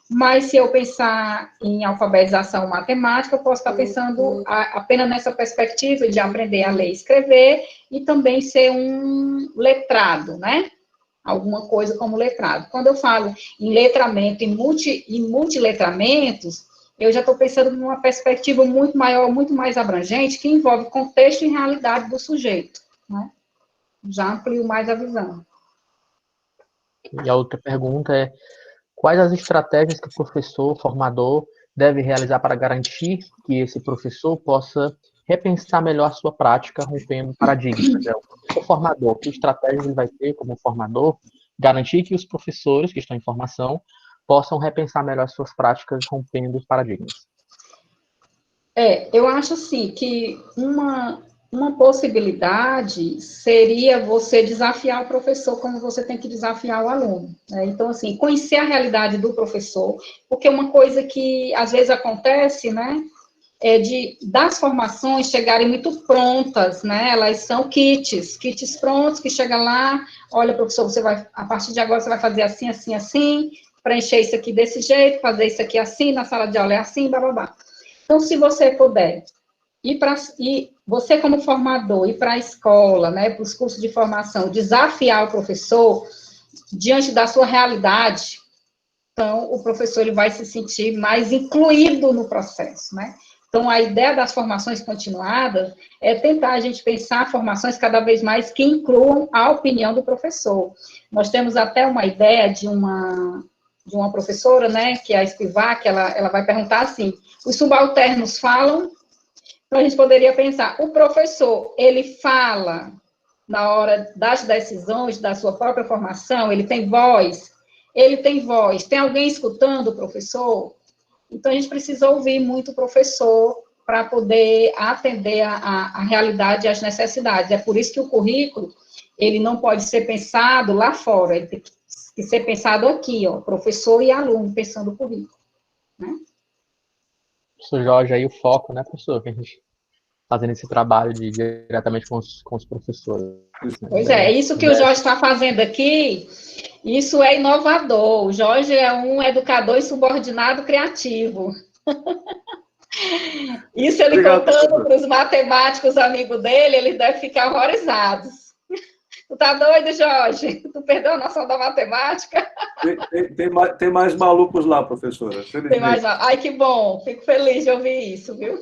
C: mas se eu pensar em alfabetização matemática, eu posso estar pensando apenas nessa perspectiva de aprender a ler e escrever, e também ser um letrado, né? Alguma coisa como letrado. Quando eu falo em letramento e multiletramentos, eu já estou pensando numa perspectiva muito maior, muito mais abrangente, que envolve contexto e realidade do sujeito, né? Já amplio mais a visão.
B: E a outra pergunta é: quais as estratégias que o professor formador deve realizar para garantir que esse professor possa repensar melhor a sua prática, rompendo paradigmas? O professor formador, que estratégias ele vai ter como formador, garantir que os professores que estão em formação possam repensar melhor as suas práticas, rompendo os paradigmas?
C: Eu acho assim que uma possibilidade seria você desafiar o professor como você tem que desafiar o aluno, né? Então, assim, conhecer a realidade do professor, porque uma coisa que às vezes acontece, né, das formações chegarem muito prontas, né? Elas são kits prontos que chega lá, olha, professor, a partir de agora você vai fazer assim, assim, assim, preencher isso aqui desse jeito, fazer isso aqui assim, na sala de aula é assim, blá, blá, blá. Então, se você puder e você como formador ir para a escola, né, para os cursos de formação, desafiar o professor diante da sua realidade, então o professor ele vai se sentir mais incluído no processo, né? Então, a ideia das formações continuadas é tentar a gente pensar formações cada vez mais que incluam a opinião do professor. Nós temos até uma ideia de uma professora, né, que é a Spivak, ela vai perguntar assim: os subalternos falam? Então, a gente poderia pensar, o professor, ele fala na hora das decisões da sua própria formação, ele tem voz? Ele tem voz. Tem alguém escutando o professor? Então, a gente precisa ouvir muito o professor para poder atender a realidade e as necessidades. É por isso que o currículo, ele não pode ser pensado lá fora, ele tem que ser pensado aqui, ó, professor e aluno, pensando o currículo, né?
B: Professor Jorge, aí o foco, né, professor, que a gente fazendo esse trabalho diretamente com os professores. Né?
C: Pois é isso que o Jorge está fazendo aqui, isso é inovador. O Jorge é um educador insubordinado criativo. Isso ele contando para os matemáticos amigos dele, eles devem ficar horrorizados. Tu tá doido, Jorge? Tu perdeu a noção da matemática?
D: Tem mais malucos lá, professora.
C: Tem mais. Ai, que bom. Fico feliz de ouvir isso, viu?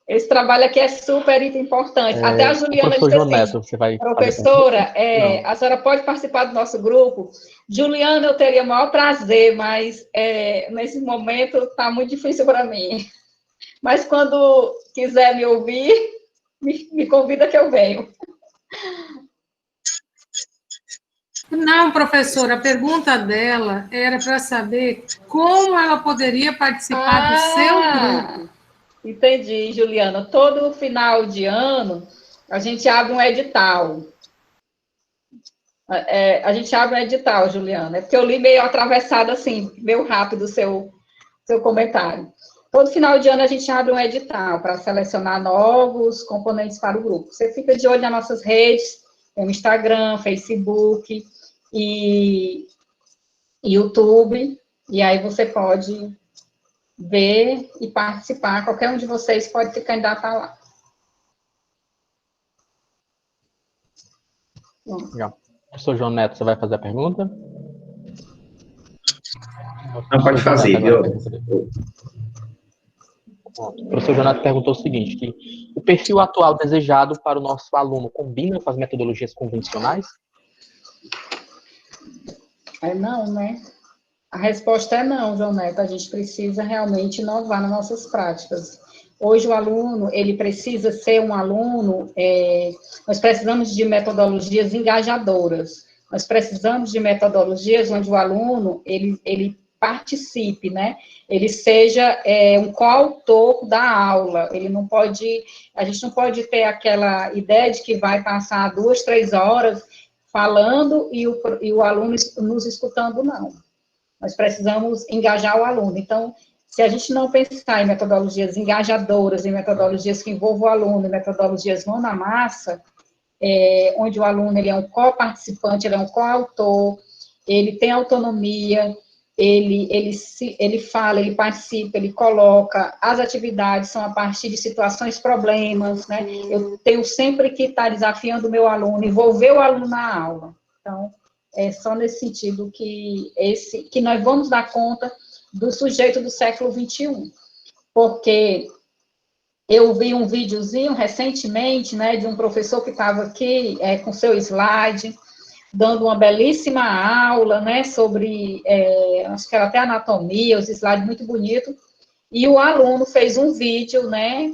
C: Esse trabalho aqui é super importante. Até a Juliana disse assim,
B: Neto, você vai
C: professora, a senhora pode participar do nosso grupo? Juliana, eu teria o maior prazer, mas nesse momento está muito difícil para mim. Mas quando quiser me ouvir, me convida que eu venho.
A: Não, professora, a pergunta dela era para saber como ela poderia participar do seu grupo.
C: Entendi, Juliana. Todo final de ano, a gente abre um edital. A gente abre um edital, Juliana. É porque eu li meio atravessado, assim, meio rápido o seu comentário. Todo final de ano, a gente abre um edital para selecionar novos componentes para o grupo. Você fica de olho nas nossas redes, no Instagram, Facebook e YouTube, e aí você pode ver e participar. Qualquer um de vocês pode se candidatar lá.
B: Legal. Professor João Neto, você vai fazer a pergunta?
E: Não, pode fazer, viu?
B: O professor João Neto perguntou o seguinte, que o perfil atual desejado para o nosso aluno combina com as metodologias convencionais?
C: Não, né? A resposta é não, João Neto. A gente precisa realmente inovar nas nossas práticas. Hoje, o aluno, ele precisa ser um aluno, nós precisamos de metodologias engajadoras, nós precisamos de metodologias onde o aluno, ele participe, né? Ele seja um coautor da aula, a gente não pode ter aquela ideia de que vai passar 2, 3 horas falando e o aluno nos escutando, não. Nós precisamos engajar o aluno. Então, se a gente não pensar em metodologias engajadoras, em metodologias que envolvam o aluno, em metodologias mão na massa, onde o aluno ele é um co-participante, ele é um coautor, ele tem autonomia, ele fala, ele participa, ele coloca, as atividades são a partir de situações, problemas, né? Eu tenho sempre que estar desafiando o meu aluno, envolver o aluno na aula. Então, é só nesse sentido que nós vamos dar conta do sujeito do século XXI. Porque eu vi um videozinho recentemente, né, de um professor que estava aqui com seu slide, dando uma belíssima aula, né, sobre, acho que era até anatomia, os slides muito bonitos, e o aluno fez um vídeo, né,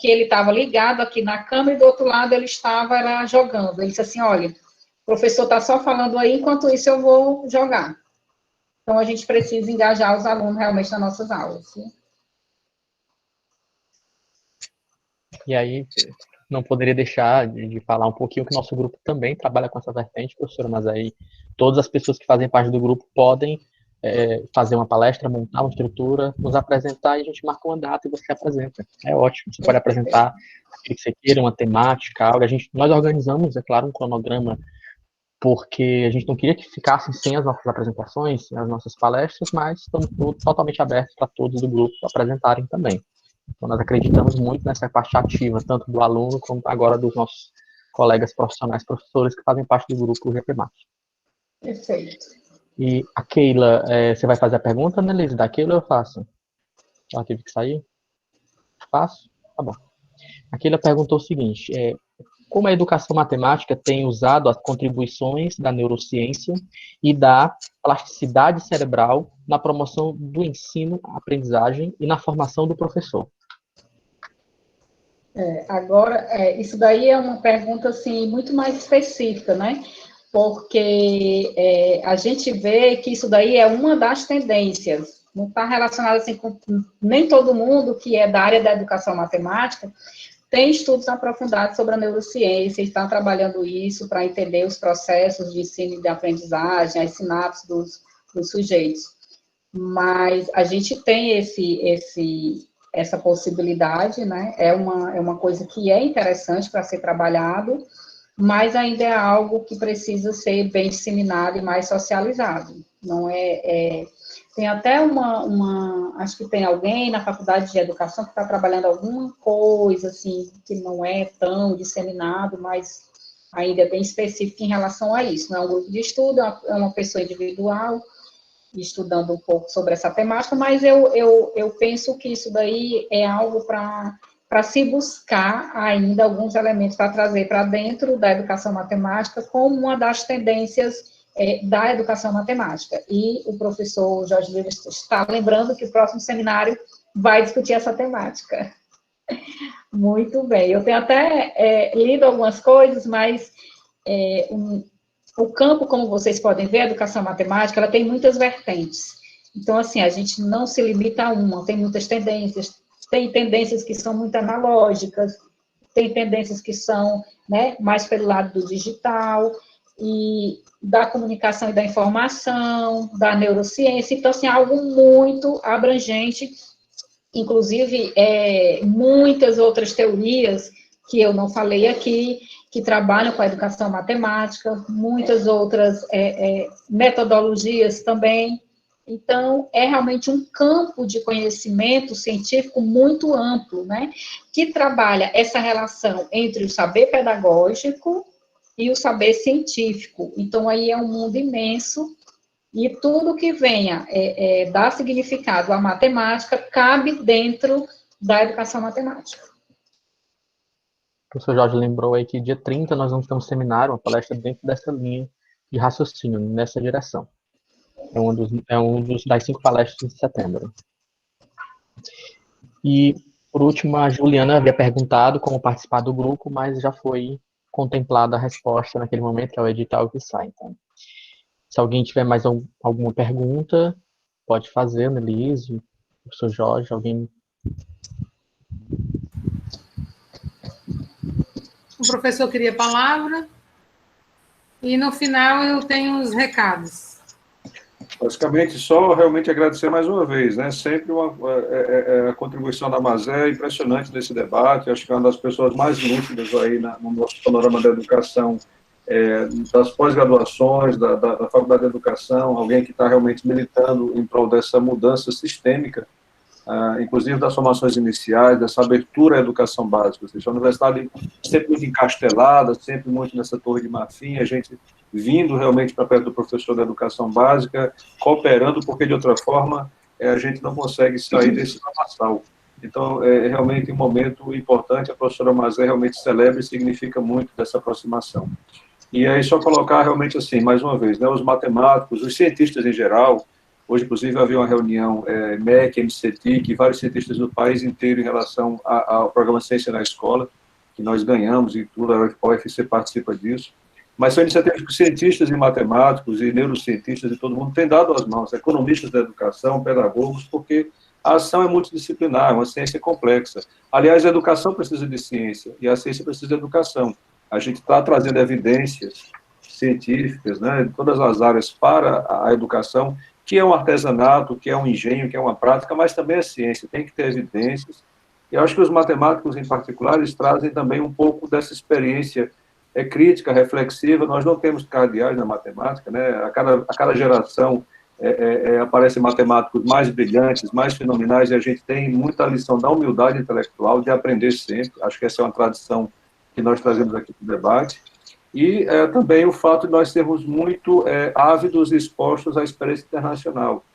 C: que ele estava ligado aqui na câmera e do outro lado ele estava jogando. Ele disse assim, olha, o professor está só falando aí, enquanto isso eu vou jogar. Então, a gente precisa engajar os alunos realmente nas nossas aulas. Né?
B: E aí, não poderia deixar de falar um pouquinho que o nosso grupo também trabalha com essa vertente, professora, mas aí todas as pessoas que fazem parte do grupo podem fazer uma palestra, montar uma estrutura, nos apresentar e a gente marca uma data e você apresenta. É ótimo, você pode apresentar aquilo que você queira, uma temática, algo. Nós organizamos, é claro, um cronograma, porque a gente não queria que ficassem sem as nossas apresentações, as nossas palestras, mas estamos totalmente abertos para todos do grupo apresentarem também. Então, nós acreditamos muito nessa parte ativa, tanto do aluno, como agora dos nossos colegas profissionais, professores, que fazem parte do grupo GPMAT.
C: Perfeito.
B: E a Keila, você vai fazer a pergunta, né, Liz? Da Keila eu faço? Ela teve que sair? Faço? Tá bom. A Keila perguntou o seguinte, como a educação matemática tem usado as contribuições da neurociência e da plasticidade cerebral na promoção do ensino, aprendizagem e na formação do professor?
C: Agora, isso daí é uma pergunta, assim, muito mais específica, né? Porque a gente vê que isso daí é uma das tendências, não está relacionado, assim, com nem todo mundo que é da área da educação matemática tem estudos aprofundados sobre a neurociência, está trabalhando isso para entender os processos de ensino e de aprendizagem, as sinapses dos sujeitos. Mas a gente tem essa possibilidade, né? É uma coisa que é interessante para ser trabalhado, mas ainda é algo que precisa ser bem disseminado e mais socializado. Não tem até acho que tem alguém na faculdade de educação que está trabalhando alguma coisa, assim, que não é tão disseminado, mas ainda é bem específico em relação a isso. Não é um grupo de estudo, é uma pessoa individual, estudando um pouco sobre essa temática, mas eu penso que isso daí é algo para se buscar ainda alguns elementos para trazer para dentro da educação matemática como uma das tendências da educação matemática. E o professor Jorge Lima está lembrando que o próximo seminário vai discutir essa temática. Muito bem. Eu tenho até lido algumas coisas, mas o campo, como vocês podem ver, a educação matemática, ela tem muitas vertentes. Então, assim, a gente não se limita a uma, tem muitas tendências. Tem tendências que são muito analógicas, tem tendências que são, né, mais pelo lado do digital, e da comunicação e da informação, da neurociência. Então, assim, algo muito abrangente, inclusive muitas outras teorias que eu não falei aqui, que trabalham com a educação matemática, muitas outras metodologias também. Então, é realmente um campo de conhecimento científico muito amplo, né? Que trabalha essa relação entre o saber pedagógico e o saber científico. Então, aí é um mundo imenso, e tudo que venha dar significado à matemática cabe dentro da educação matemática.
B: O professor Jorge lembrou aí que dia 30 nós vamos ter um seminário, uma palestra dentro dessa linha de raciocínio, nessa direção. É um dos das 5 palestras de setembro. E, por último, a Juliana havia perguntado como participar do grupo, mas já foi contemplada a resposta naquele momento, que é o edital que sai. Então, se alguém tiver mais alguma pergunta, pode fazer, Annelise, professor Jorge, alguém.
A: O professor queria a palavra, e no final eu tenho os recados.
D: Basicamente, só realmente agradecer mais uma vez, né? Sempre a contribuição da Mazé é impressionante nesse debate, acho que é uma das pessoas mais lúcidas aí no nosso panorama da educação, das pós-graduações, da Faculdade de Educação, alguém que está realmente militando em prol dessa mudança sistêmica, inclusive das formações iniciais, dessa abertura à educação básica. Ou seja, a universidade sempre muito encastelada, sempre muito nessa torre de marfim, a gente vindo realmente para perto do professor da educação básica, cooperando, porque de outra forma a gente não consegue sair desse lamaçal. Então, é realmente um momento importante, a professora Mazé realmente celebra e significa muito dessa aproximação. E aí só colocar realmente assim, mais uma vez, né, os matemáticos, os cientistas em geral. Hoje, inclusive, havia uma reunião MEC, MCTIC, vários cientistas do país inteiro em relação ao programa Ciência na Escola, que nós ganhamos e tudo, a UFC participa disso. Mas são iniciativas que cientistas e matemáticos e neurocientistas e todo mundo têm dado as mãos, economistas da educação, pedagogos, porque a ação é multidisciplinar, é uma ciência complexa. Aliás, a educação precisa de ciência e a ciência precisa de educação. A gente está trazendo evidências científicas, né, de todas as áreas para a educação, que é um artesanato, que é um engenho, que é uma prática, mas também é ciência, tem que ter evidências. E eu acho que os matemáticos, em particular, eles trazem também um pouco dessa experiência crítica, reflexiva. Nós não temos cardeais na matemática, né? A cada geração aparecem matemáticos mais brilhantes, mais fenomenais, e a gente tem muita lição da humildade intelectual, de aprender sempre. Acho que essa é uma tradição que nós trazemos aqui para o debate. E também o fato de nós sermos muito ávidos e expostos à experiência internacional.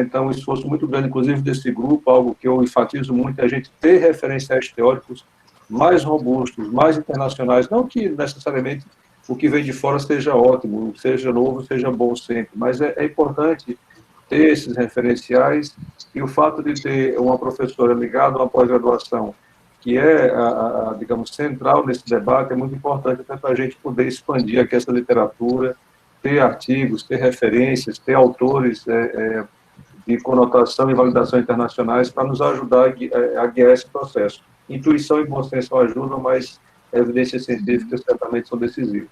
D: Então, um esforço muito grande, inclusive, desse grupo, algo que eu enfatizo muito, é a gente ter referenciais teóricos mais robustos, mais internacionais, não que necessariamente o que vem de fora seja ótimo, seja novo, seja bom sempre, mas é importante ter esses referenciais, e o fato de ter uma professora ligada a uma pós-graduação, que digamos, central nesse debate, é muito importante até para a gente poder expandir aqui essa literatura, ter artigos, ter referências, ter autores de conotação e validação internacionais para nos ajudar a guiar esse processo. Intuição e bom senso ajudam, mas evidências científicas certamente são decisivas.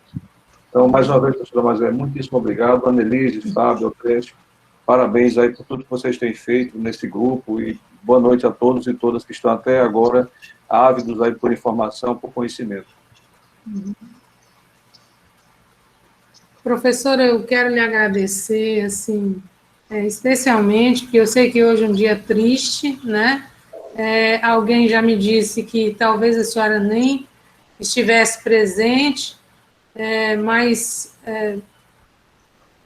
D: Então, mais uma vez, professora Mazé, muitíssimo obrigado. Annelise, Fábio, Alfredo, parabéns aí por tudo que vocês têm feito nesse grupo, e boa noite a todos e todas que estão até agora ávidos aí por informação, por conhecimento.
A: Professora, eu quero lhe agradecer, assim, especialmente, porque eu sei que hoje é um dia triste, né? Alguém já me disse que talvez a senhora nem estivesse presente, mas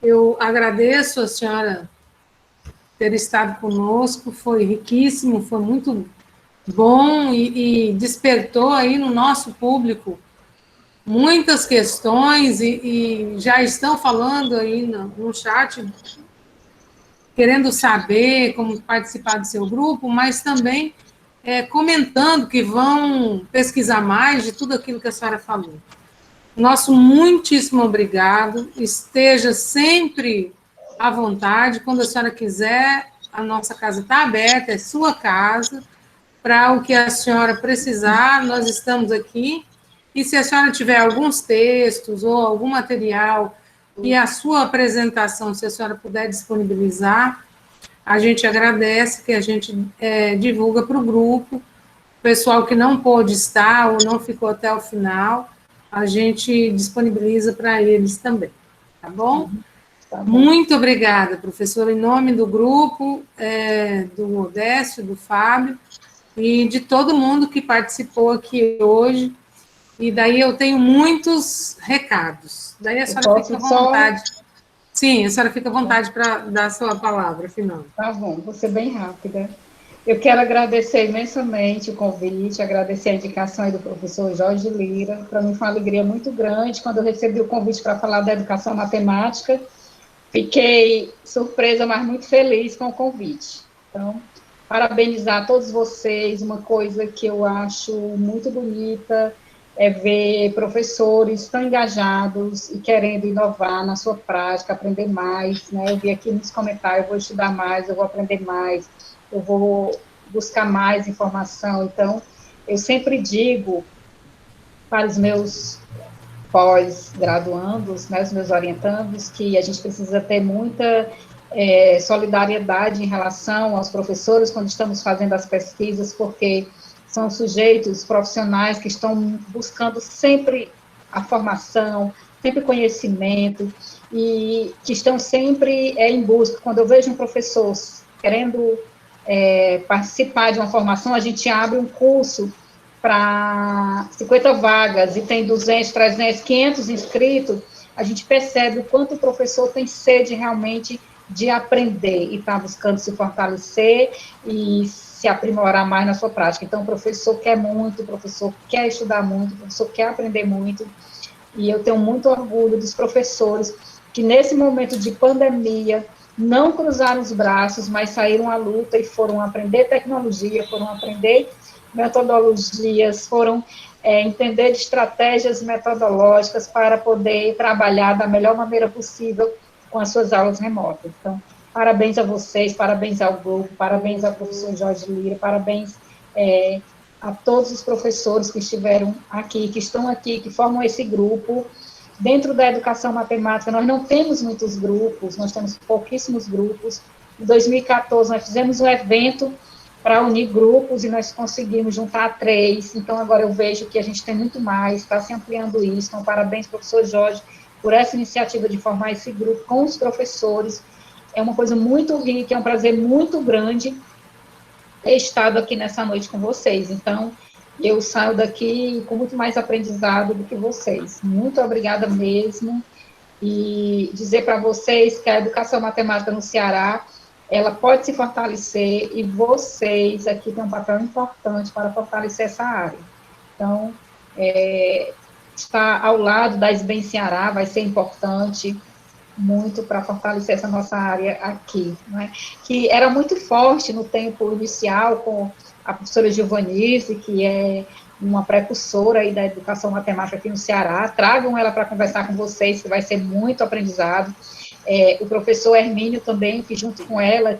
A: eu agradeço a senhora ter estado conosco, foi riquíssimo, foi muito bom e despertou aí no nosso público muitas questões e já estão falando aí no chat, querendo saber como participar do seu grupo, mas também comentando que vão pesquisar mais de tudo aquilo que a senhora falou. Nosso muitíssimo obrigado, esteja sempre à vontade, quando a senhora quiser, a nossa casa está aberta, é sua casa, para o que a senhora precisar, nós estamos aqui, e se a senhora tiver alguns textos ou algum material e a sua apresentação, se a senhora puder disponibilizar, a gente agradece, que a gente divulga para o grupo, o pessoal que não pôde estar ou não ficou até o final, a gente disponibiliza para eles também, tá bom?
C: Tá bom.
A: Muito obrigada, professora, em nome do grupo, do Odécio, do Fábio, e de todo mundo que participou aqui hoje, e daí eu tenho muitos recados. Daí a senhora fica à vontade. Sim, a senhora fica à vontade para dar a sua palavra final.
C: Tá bom, vou ser bem rápida. Eu quero agradecer imensamente o convite, agradecer a indicação aí do professor Jorge Lira. Para mim foi uma alegria muito grande quando eu recebi o convite para falar da educação matemática. Fiquei surpresa, mas muito feliz com o convite. Então, parabenizar todos vocês. Uma coisa que eu acho muito bonita é ver professores tão engajados e querendo inovar na sua prática, aprender mais, né? Eu vi aqui nos comentários, eu vou estudar mais, eu vou aprender mais, eu vou buscar mais informação. Então, eu sempre digo para os meus pós-graduandos, né, os meus orientandos, que a gente precisa ter muita solidariedade em relação aos professores quando estamos fazendo as pesquisas, porque são sujeitos profissionais que estão buscando sempre a formação, sempre conhecimento, e que estão sempre em busca. Quando eu vejo um professor querendo participar de uma formação, a gente abre um curso para 50 vagas, e tem 200, 300, 500 inscritos, a gente percebe o quanto o professor tem sede realmente de aprender, e está buscando se fortalecer e se aprimorar mais na sua prática. Então, o professor quer muito, o professor quer estudar muito, o professor quer aprender muito, e eu tenho muito orgulho dos professores que, nesse momento de pandemia, não cruzaram os braços, mas saíram à luta e foram aprender tecnologia, foram aprender metodologias, foram entender de estratégias metodológicas para poder trabalhar da melhor maneira possível com as suas aulas remotas. Então, parabéns a vocês, parabéns ao grupo, parabéns ao professor Jorge Lira, parabéns a todos os professores que estiveram aqui, que estão aqui, que formam esse grupo. Dentro da educação matemática, nós não temos muitos grupos, nós temos pouquíssimos grupos. Em 2014, nós fizemos um evento para unir grupos, e nós conseguimos juntar 3, então agora eu vejo que a gente tem muito mais, está se ampliando isso. Então, parabéns, professor Jorge, por essa iniciativa de formar esse grupo com os professores. É uma coisa muito rica, é um prazer muito grande ter estado aqui nessa noite com vocês. Então, eu saio daqui com muito mais aprendizado do que vocês. Muito obrigada mesmo, e dizer para vocês que a educação matemática no Ceará, ela pode se fortalecer, e vocês aqui têm um papel importante para fortalecer essa área. Então, estar ao lado da SBEM Ceará vai ser importante muito para fortalecer essa nossa área aqui, né? Que era muito forte no tempo inicial com a professora Giovanise, que é uma precursora aí da educação matemática aqui no Ceará. Tragam ela para conversar com vocês, que vai ser muito aprendizado. O professor Hermínio também, que junto com ela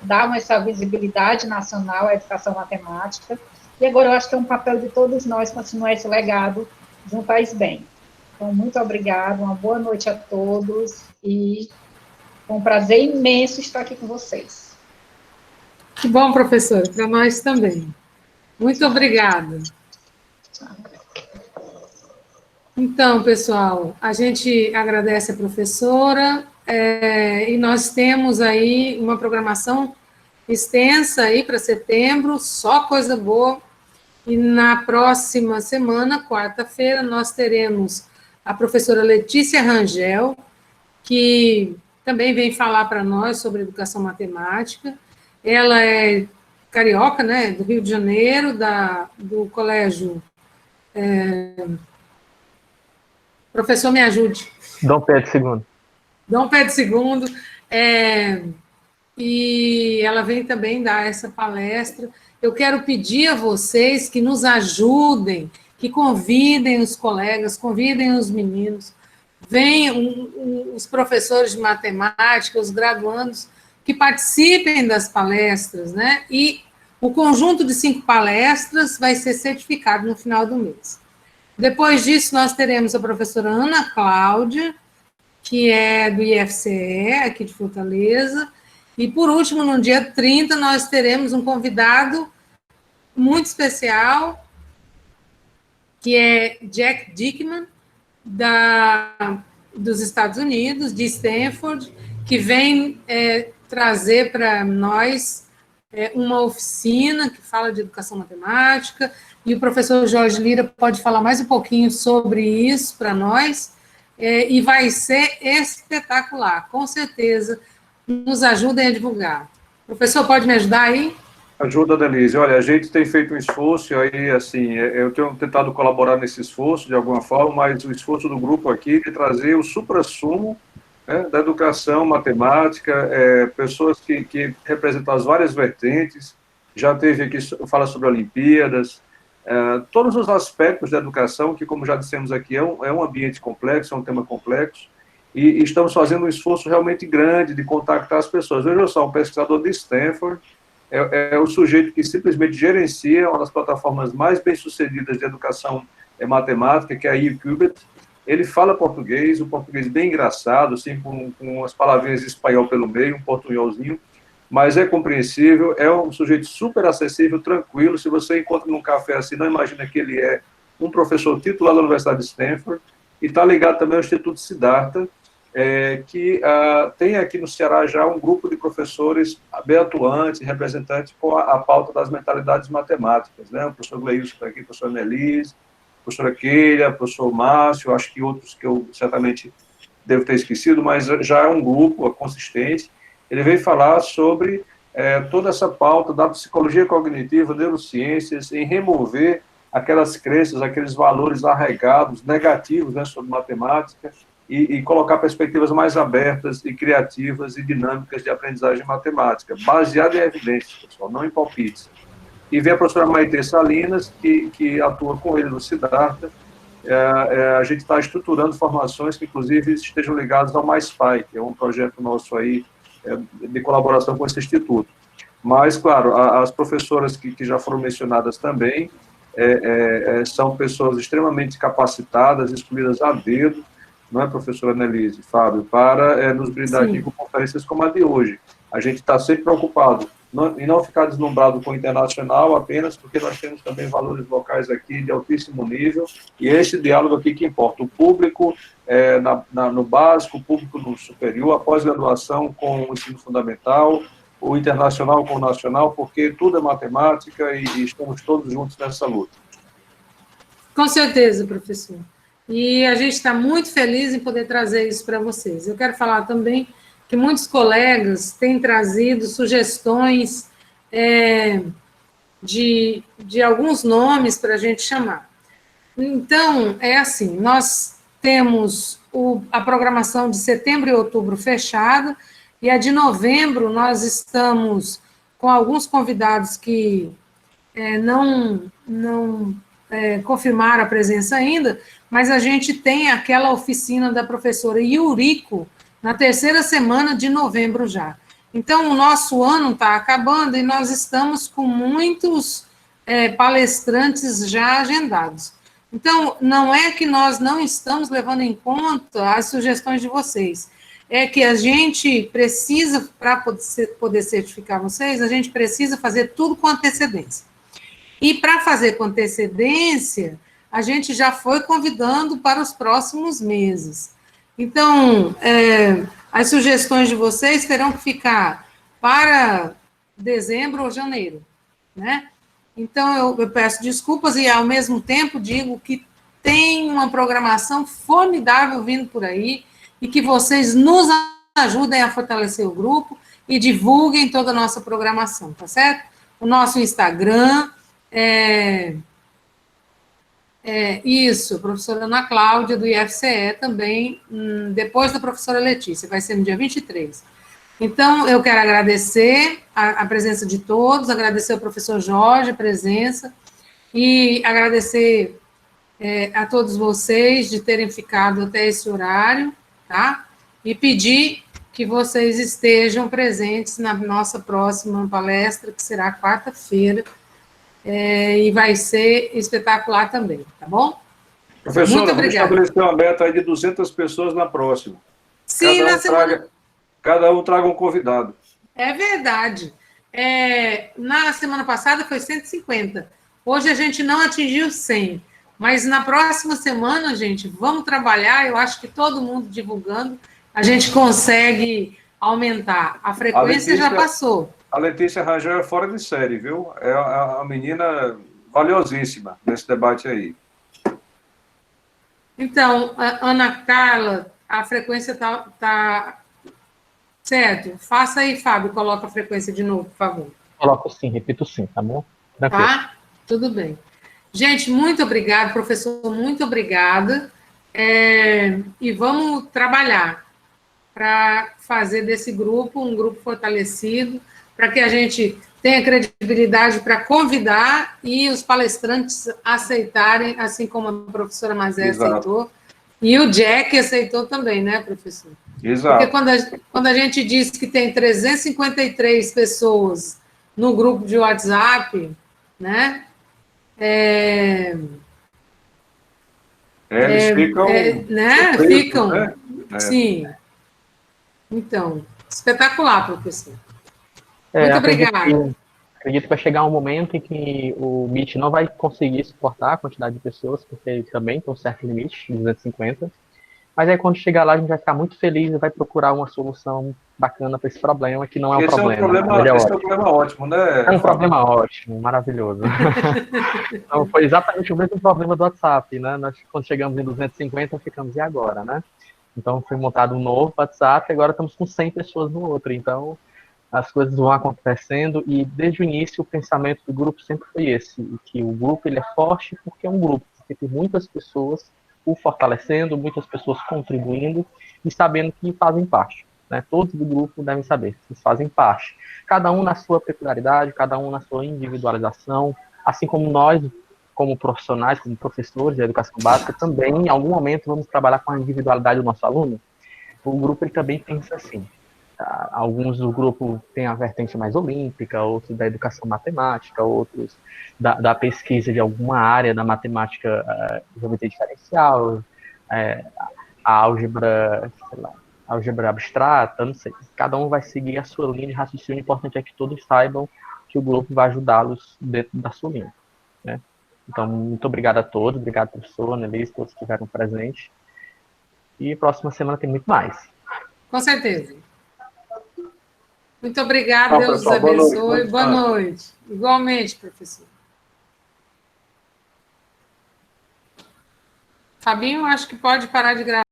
C: davam essa visibilidade nacional à educação matemática, e agora eu acho que é um papel de todos nós continuar esse legado junto à SBEM. Então, muito obrigada, uma boa noite a todos, e foi um prazer imenso estar aqui com vocês.
A: Que bom, professora, para nós também. Muito obrigada. Então, pessoal, a gente agradece a professora, e nós temos aí uma programação extensa aí para setembro, só coisa boa, e na próxima semana, quarta-feira, nós teremos a professora Letícia Rangel, que também vem falar para nós sobre educação matemática. Ela é carioca, né, do Rio de Janeiro, do colégio... Professor, me ajude.
B: Dom Pedro II.
A: Dom Pedro II, e ela vem também dar essa palestra. Eu quero pedir a vocês que nos ajudem, que convidem os colegas, convidem os meninos, venham os professores de matemática, os graduandos, que participem das palestras, né? E o conjunto de 5 palestras vai ser certificado no final do mês. Depois disso, nós teremos a professora Ana Cláudia, que é do IFCE, aqui de Fortaleza. E, por último, no dia 30, nós teremos um convidado muito especial, que é Jack Dickman, dos Estados Unidos, de Stanford, que vem trazer para nós uma oficina que fala de educação matemática, e o professor Jorge Lira pode falar mais um pouquinho sobre isso para nós, e vai ser espetacular, com certeza, nos ajudem a divulgar. Professor, pode me ajudar aí?
D: Ajuda, Denise. Olha, a gente tem feito um esforço, e aí, assim, eu tenho tentado colaborar nesse esforço, de alguma forma, mas o esforço do grupo aqui de trazer o suprassumo, né, da educação matemática, pessoas que representam as várias vertentes, já teve aqui, fala sobre Olimpíadas, todos os aspectos da educação, que, como já dissemos aqui, é um ambiente complexo, é um tema complexo, e estamos fazendo um esforço realmente grande de contactar as pessoas. Veja só, um pesquisador de Stanford é o sujeito que simplesmente gerencia uma das plataformas mais bem-sucedidas de educação matemática, que é a eQubit. Ele fala português, um português bem engraçado, assim, com as palavrinhas em espanhol pelo meio, um portunholzinho, mas é compreensível, é um sujeito super acessível, tranquilo. Se você encontra num café assim, não imagina que ele é um professor titular da Universidade de Stanford, e está ligado também ao Instituto Siddhartha, que tem aqui no Ceará já um grupo de professores bem atuantes, representantes com a pauta das mentalidades matemáticas, né? O professor Gleilson está aqui, o professor Annelise, a professora Keila, o professor Márcio, acho que outros que eu certamente devo ter esquecido, mas já é um grupo consistente. Ele veio falar sobre toda essa pauta da psicologia cognitiva, neurociências, em remover aquelas crenças, aqueles valores arraigados, negativos, né, sobre matemática, e colocar perspectivas mais abertas e criativas e dinâmicas de aprendizagem matemática, baseada em evidências, pessoal, não em palpites. E vem a professora Maitê Salinas, que atua com ele no Siddhartha. A gente está estruturando formações que, inclusive, estejam ligadas ao MySpy, que é um projeto nosso aí de colaboração com esse instituto. Mas, claro, as professoras que já foram mencionadas também são pessoas extremamente capacitadas, escolhidas a dedo, não é, professora Annelise, Fábio, para nos brindar aqui com conferências como a de hoje. A gente está sempre preocupado em não ficar deslumbrado com o internacional apenas, porque nós temos também valores locais aqui de altíssimo nível, e esse diálogo aqui que importa. O público no básico, o público no superior, a pós-graduação com o ensino fundamental, o internacional com o nacional, porque tudo é matemática e estamos todos juntos nessa luta.
A: Com certeza, professor. E a gente está muito feliz em poder trazer isso para vocês. Eu quero falar também que muitos colegas têm trazido sugestões de alguns nomes para a gente chamar. Então, é assim, nós temos a programação de setembro e outubro fechada, e a de novembro nós estamos com alguns convidados que não confirmaram a presença ainda, mas a gente tem aquela oficina da professora Yuriko na terceira semana de novembro já. Então, o nosso ano está acabando e nós estamos com muitos palestrantes já agendados. Então, não é que nós não estamos levando em conta as sugestões de vocês, é que a gente precisa, para poder certificar vocês, a gente precisa fazer tudo com antecedência. E para fazer com antecedência, a gente já foi convidando para os próximos meses. Então, as sugestões de vocês terão que ficar para dezembro ou janeiro, né? Então, eu peço desculpas e, ao mesmo tempo, digo que tem uma programação formidável vindo por aí e que vocês nos ajudem a fortalecer o grupo e divulguem toda a nossa programação, tá certo? O nosso Instagram isso, professora Ana Cláudia, do IFCE, também, depois da professora Letícia, vai ser no dia 23. Então, eu quero agradecer a presença de todos, agradecer ao professor Jorge a presença, e agradecer a todos vocês de terem ficado até esse horário, tá? E pedir que vocês estejam presentes na nossa próxima palestra, que será quarta-feira, e vai ser espetacular também, tá bom?
D: Professora,
A: muito obrigada.
D: Vamos estabelecer uma meta aí de 200 pessoas na próxima.
A: Sim,
D: Cada um traga um convidado.
A: É verdade. Na semana passada foi 150. Hoje a gente não atingiu 100. Mas na próxima semana, gente, vamos trabalhar. Eu acho que todo mundo divulgando, a gente consegue aumentar. A frequência já passou.
D: A Letícia Rangel é fora de série, viu? A menina valiosíssima nesse debate aí.
A: Então, Ana Carla, a frequência está certo. Faça aí, Fábio, coloca a frequência de novo, por favor.
B: Coloco sim, repito sim, tá bom? Tranquilo.
A: Tá? Tudo bem. Gente, muito obrigada, professor, muito obrigada. E vamos trabalhar para fazer desse grupo um grupo fortalecido, para que a gente tenha credibilidade para convidar e os palestrantes aceitarem, assim como a professora Mazé aceitou, e o Jack aceitou também, né, professor?
D: Exato.
A: Porque quando a gente diz que tem 353 pessoas no grupo de WhatsApp, né,
D: eles ficam...
A: né,
D: surpresos,
A: ficam,
D: né?
A: Sim. Então, espetacular, professor. Muito obrigada.
B: Acredito que vai chegar um momento em que o Meet não vai conseguir suportar a quantidade de pessoas, porque também tem um certo limite, 250. Mas aí quando chegar lá, a gente vai ficar muito feliz e vai procurar uma solução bacana para esse problema, que não é um problema.
D: Esse é um problema ótimo, né?
B: É um problema ótimo, maravilhoso. Então, foi exatamente o mesmo problema do WhatsApp, né? Nós, quando chegamos em 250, ficamos, e agora, né? Então, foi montado um novo WhatsApp, e agora estamos com 100 pessoas no outro. Então, as coisas vão acontecendo, e desde o início, o pensamento do grupo sempre foi esse, que o grupo ele é forte porque é um grupo, porque tem muitas pessoas o fortalecendo, muitas pessoas contribuindo e sabendo que fazem parte. Né? Todos do grupo devem saber que eles fazem parte. Cada um na sua peculiaridade, cada um na sua individualização, assim como nós, como profissionais, como professores de educação básica, também, em algum momento, vamos trabalhar com a individualidade do nosso aluno. O grupo ele também pensa assim. Alguns do grupo têm a vertente mais olímpica, outros da educação matemática, outros da pesquisa de alguma área da matemática, geometria diferencial, a álgebra, sei lá, álgebra abstrata, não sei. Cada um vai seguir a sua linha de raciocínio. O importante é que todos saibam que o grupo vai ajudá-los dentro da sua linha. Né? Então, muito obrigado a todos, obrigado, professor, Annelise, todos que estiveram presentes. E próxima semana tem muito mais.
A: Com certeza. Muito obrigada, Deus os abençoe. Boa noite. Igualmente, professor. Fabinho, acho que pode parar de gravar.